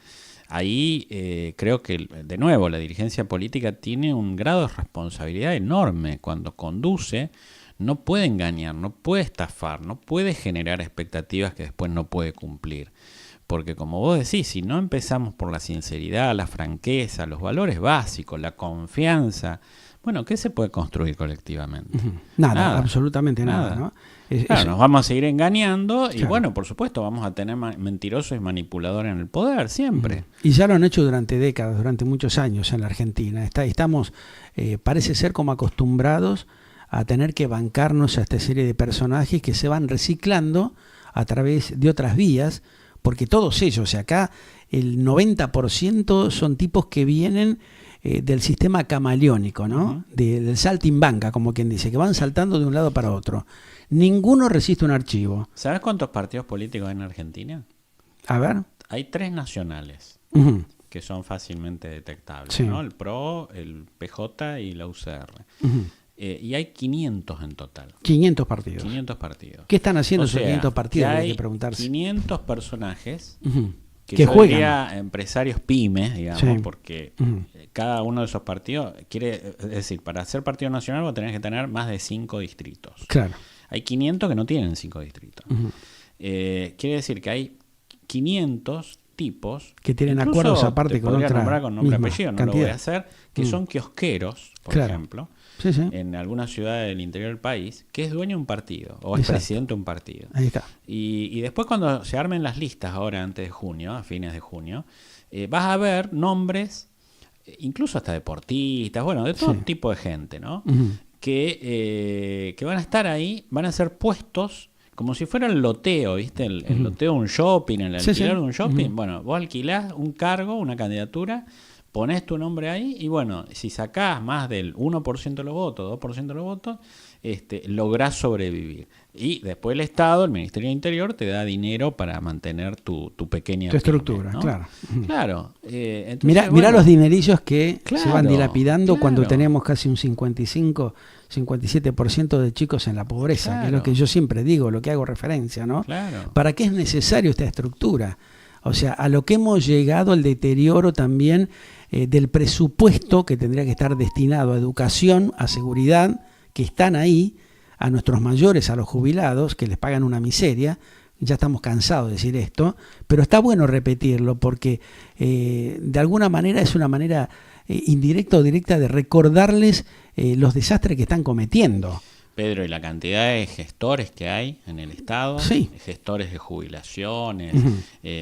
Ahí creo que, de nuevo, la dirigencia política tiene un grado de responsabilidad enorme cuando conduce. No puede engañar, no puede estafar, no puede generar expectativas que después no puede cumplir. Porque como vos decís, si no empezamos por la sinceridad, la franqueza, los valores básicos, la confianza, bueno, ¿qué se puede construir colectivamente? Nada, absolutamente nada, ¿no? Claro, nos vamos a seguir engañando y bueno, por supuesto, vamos a tener mentirosos y manipuladores en el poder, siempre. Y ya lo han hecho durante décadas, durante muchos años en la Argentina. Estamos, parece ser como acostumbrados a tener que bancarnos a esta serie de personajes que se van reciclando a través de otras vías, porque todos ellos, o sea, acá el 90% son tipos que vienen del sistema camaleónico, ¿no? Del saltimbanca, como quien dice, que van saltando de un lado para otro. Ninguno resiste un archivo. ¿Sabes cuántos partidos políticos hay en Argentina? A ver. Hay 3 nacionales que son fácilmente detectables, Sí. ¿no? El PRO, el PJ y la UCR. Y hay 500 en total. 500 partidos. 500 partidos. ¿Qué están haciendo O esos sea, 500 partidos? que Hay hay que preguntarse. 500 personajes Que yo juegan. diría empresarios pymes, digamos, Sí. porque cada uno de esos partidos quiere, es decir, para ser partido nacional vos tenés que tener más de 5 distritos. Claro. Hay 500 que no tienen 5 distritos. Quiere decir que hay 500 tipos que tienen incluso acuerdos aparte te con podría otra nombrar con nombre y misma apellido, no cantidad. lo voy a hacer, que son kiosqueros, por Claro. ejemplo, Sí, sí. en alguna ciudad del interior del país, que es dueño de un partido o es Exacto. presidente de un partido. Ahí está. Y después cuando se armen las listas ahora antes de junio, a fines de junio, vas a ver nombres, incluso hasta deportistas, bueno, de todo Sí. tipo de gente, ¿no? Que van a estar ahí, van a ser puestos como si fuera el loteo, ¿viste? El loteo de un shopping, el Sí, alquiler sí. de un shopping. Bueno, vos alquilás un cargo, una candidatura, ponés tu nombre ahí y bueno, si sacás más del 1% de los votos, 2% de los votos, lográs sobrevivir. Y después el Estado, el Ministerio del Interior, te da dinero para mantener tu pequeña Tu estructura, pyme, ¿no? claro. Claro. Entonces, Mirá bueno, los dinerillos que Claro, se van dilapidando cuando claro. tenemos casi un 57% de chicos en la pobreza, que es lo Claro. que yo siempre digo, lo que hago referencia, ¿no? Claro. ¿Para qué es necesario esta estructura? O sea, a lo que hemos llegado, el deterioro también del presupuesto que tendría que estar destinado a educación, a seguridad, que están ahí, a nuestros mayores, a los jubilados, que les pagan una miseria. Ya estamos cansados de decir esto, pero está bueno repetirlo porque de alguna manera es una manera indirecta o directa de recordarles los desastres que están cometiendo. Pedro, y la cantidad de gestores que hay en el Estado, Sí. gestores de jubilaciones,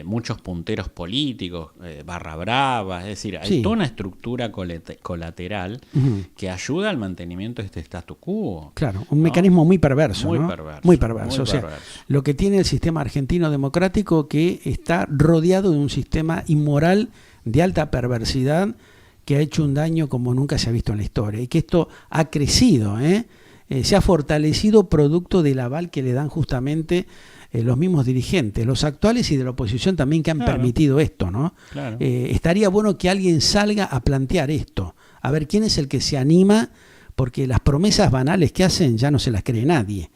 muchos punteros políticos, barra brava, es decir, hay Sí. toda una estructura colateral que ayuda al mantenimiento de este statu quo. Claro, un ¿no? mecanismo muy perverso. Muy ¿no? perverso, Muy perverso. muy O sea, perverso. lo que tiene el sistema argentino democrático que está rodeado de un sistema inmoral de alta perversidad que ha hecho un daño como nunca se ha visto en la historia y que esto ha crecido, se ha fortalecido producto del aval que le dan justamente los mismos dirigentes, los actuales y de la oposición también que han Claro. permitido esto, ¿no? Claro. Estaría bueno que alguien salga a plantear esto, a ver quién es el que se anima, porque las promesas banales que hacen ya no se las cree nadie.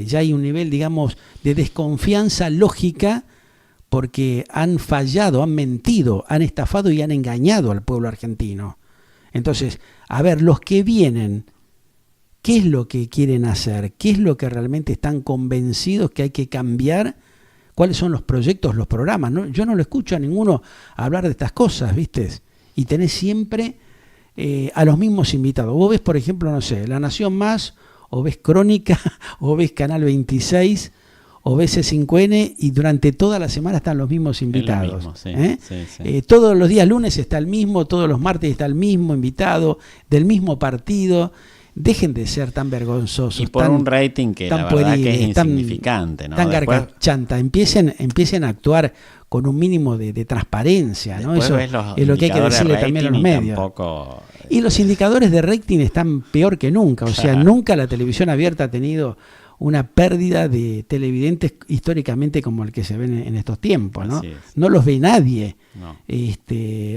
Ya hay un nivel, digamos, de desconfianza lógica porque han fallado, han mentido, han estafado y han engañado al pueblo argentino. Entonces, a ver, los que vienen, ¿qué es lo que quieren hacer? ¿Qué es lo que realmente están convencidos que hay que cambiar? ¿Cuáles son los proyectos, los programas? ¿No? Yo no lo escucho a ninguno hablar de estas cosas, ¿viste? Y tenés siempre a los mismos invitados. Vos ves, por ejemplo, no sé, La Nación Más, o ves Crónica, o ves Canal 26, o ves C5N, y durante toda la semana están los mismos invitados. mismo, sí, sí. Todos los días lunes está el mismo, todos los martes está el mismo invitado, del mismo partido. Dejen de ser tan vergonzosos. Y por un rating que la verdad que es insignificante, ¿no? Tan Después, gargachanta. Empiecen a actuar con un mínimo de transparencia, ¿no? Eso ves los es lo que hay que indicadores decirle de también a los rating y medios. tampoco, Y los indicadores de rating están peor que nunca. O sea, nunca la televisión abierta ha tenido una pérdida de televidentes históricamente como el que se ven en estos tiempos, ¿no? Así es. No los ve nadie. no.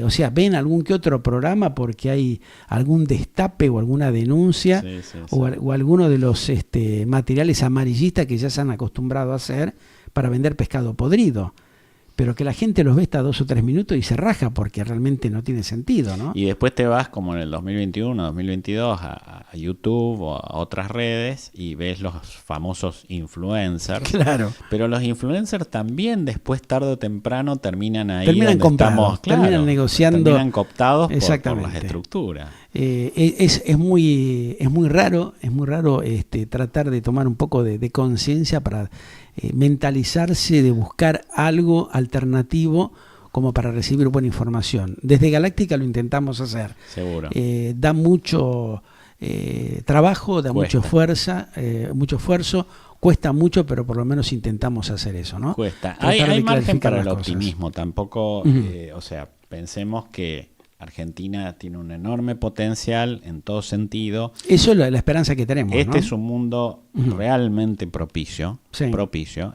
O sea, ven algún que otro programa porque hay algún destape o alguna denuncia Sí, sí, sí. o alguno de los materiales amarillistas que ya se han acostumbrado a hacer, para vender pescado podrido, pero que la gente los ve hasta 2 o 3 minutos y se raja porque realmente no tiene sentido, ¿no? Y después te vas como en el 2021, 2022 a YouTube o a otras redes y ves los famosos influencers. Claro. Pero los influencers también después tarde o temprano terminan ahí Terminan donde comprados, estamos, claro, terminan negociando. terminan cooptados por Exactamente. las estructuras. Es muy raro tratar de tomar un poco de conciencia para mentalizarse de buscar algo alternativo como para recibir buena información. Desde Galáctica lo intentamos hacer. Seguro. Da mucho trabajo, da mucho esfuerzo, cuesta mucho, pero por lo menos intentamos hacer eso, ¿no? Cuesta. Tratar de Hay margen clarificar para el las cosas. optimismo. Tampoco, Uh-huh. o sea, pensemos que Argentina tiene un enorme potencial en todo sentido. Eso es la esperanza que tenemos, Este ¿no? es un mundo Uh-huh. realmente propicio. Sí.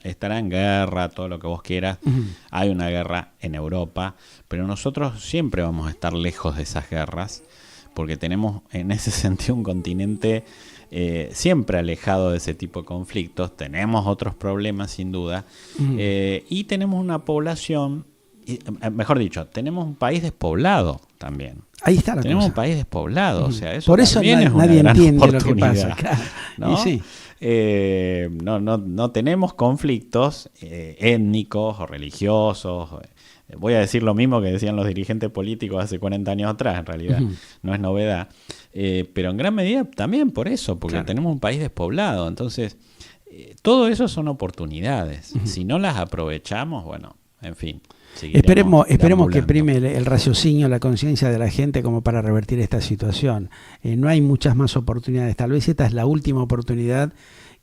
Estará en guerra, todo lo que vos quieras. Uh-huh. Hay una guerra en Europa, pero nosotros siempre vamos a estar lejos de esas guerras, porque tenemos en ese sentido un continente siempre alejado de ese tipo de conflictos. Tenemos otros problemas, sin duda, Uh-huh. y tenemos una población, mejor dicho, tenemos un país despoblado también. Ahí está la Tenemos cosa. un país despoblado, o sea, eso Por eso también es una nadie gran entiende lo que oportunidad, pasa. Claro. ¿no? Y sí. No tenemos conflictos étnicos o religiosos. Voy a decir lo mismo que decían los dirigentes políticos hace 40 años atrás, en realidad. Uh-huh. No es novedad. Pero en gran medida también por eso, porque Claro. tenemos un país despoblado. Entonces, todo eso son oportunidades. Uh-huh. Si no las aprovechamos, bueno, en fin. Esperemos que deambulando. prime el raciocinio, la conciencia de la gente como para revertir esta situación. No hay muchas más oportunidades. Tal vez esta es la última oportunidad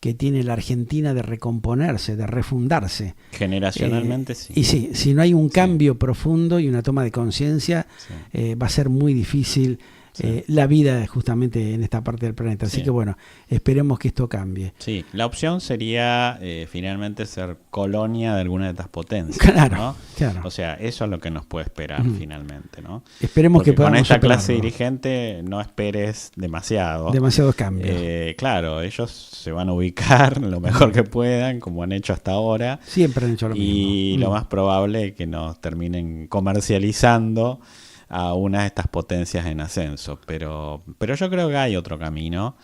que tiene la Argentina de recomponerse, de refundarse. Generacionalmente sí. Y sí, si no hay un cambio profundo y una toma de conciencia, Sí. va a ser muy difícil la vida justamente en esta parte del planeta. Así Sí. que bueno, esperemos que esto cambie. Sí, la opción sería finalmente ser colonia de alguna de estas potencias. Claro, ¿no? claro. O sea, eso es lo que nos puede esperar Ujú. finalmente, ¿no? Esperemos Porque que podamos con esta superarlo. clase dirigente no esperes demasiado. Demasiados cambios. Claro, ellos se van a ubicar lo mejor que puedan, como han hecho hasta ahora. Siempre han hecho lo Y mismo. lo más probable es que nos terminen comercializando a una de estas potencias en ascenso. Pero yo creo que hay otro camino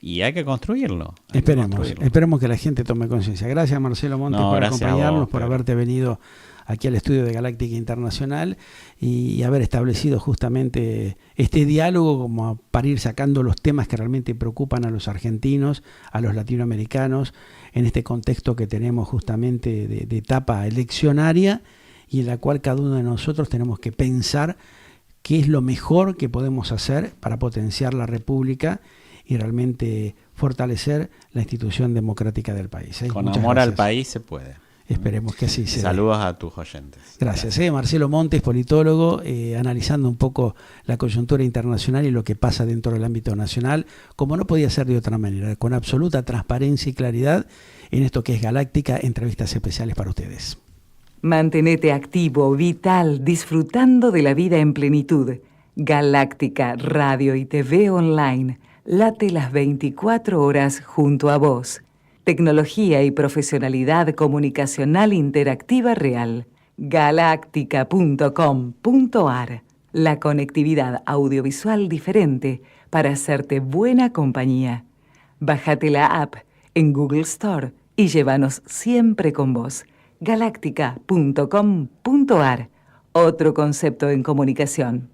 y hay que construirlo. Esperemos que la gente tome conciencia. Gracias, Marcelo Montes, por gracias a acompañarnos, vos, por Pedro. haberte venido aquí al estudio de Galáctica Internacional y haber establecido justamente este diálogo como para ir sacando los temas que realmente preocupan a los argentinos, a los latinoamericanos, en este contexto que tenemos justamente de etapa eleccionaria y en la cual cada uno de nosotros tenemos que pensar qué es lo mejor que podemos hacer para potenciar la República y realmente fortalecer la institución democrática del país. Con Muchas amor gracias. al país se puede. Esperemos que así sea. Saludos a tus oyentes. Gracias. Marcelo Montes, politólogo, analizando un poco la coyuntura internacional y lo que pasa dentro del ámbito nacional, como no podía ser de otra manera, con absoluta transparencia y claridad en esto que es Galáctica, entrevistas especiales para ustedes. Mantenete activo, vital, disfrutando de la vida en plenitud. Galáctica Radio y TV Online. Late las 24 horas junto a vos. Tecnología y profesionalidad comunicacional interactiva real. Galáctica.com.ar. La conectividad audiovisual diferente para hacerte buena compañía. Bájate la app en Google Store y llévanos siempre con vos. Galáctica.com.ar. Otro concepto en comunicación.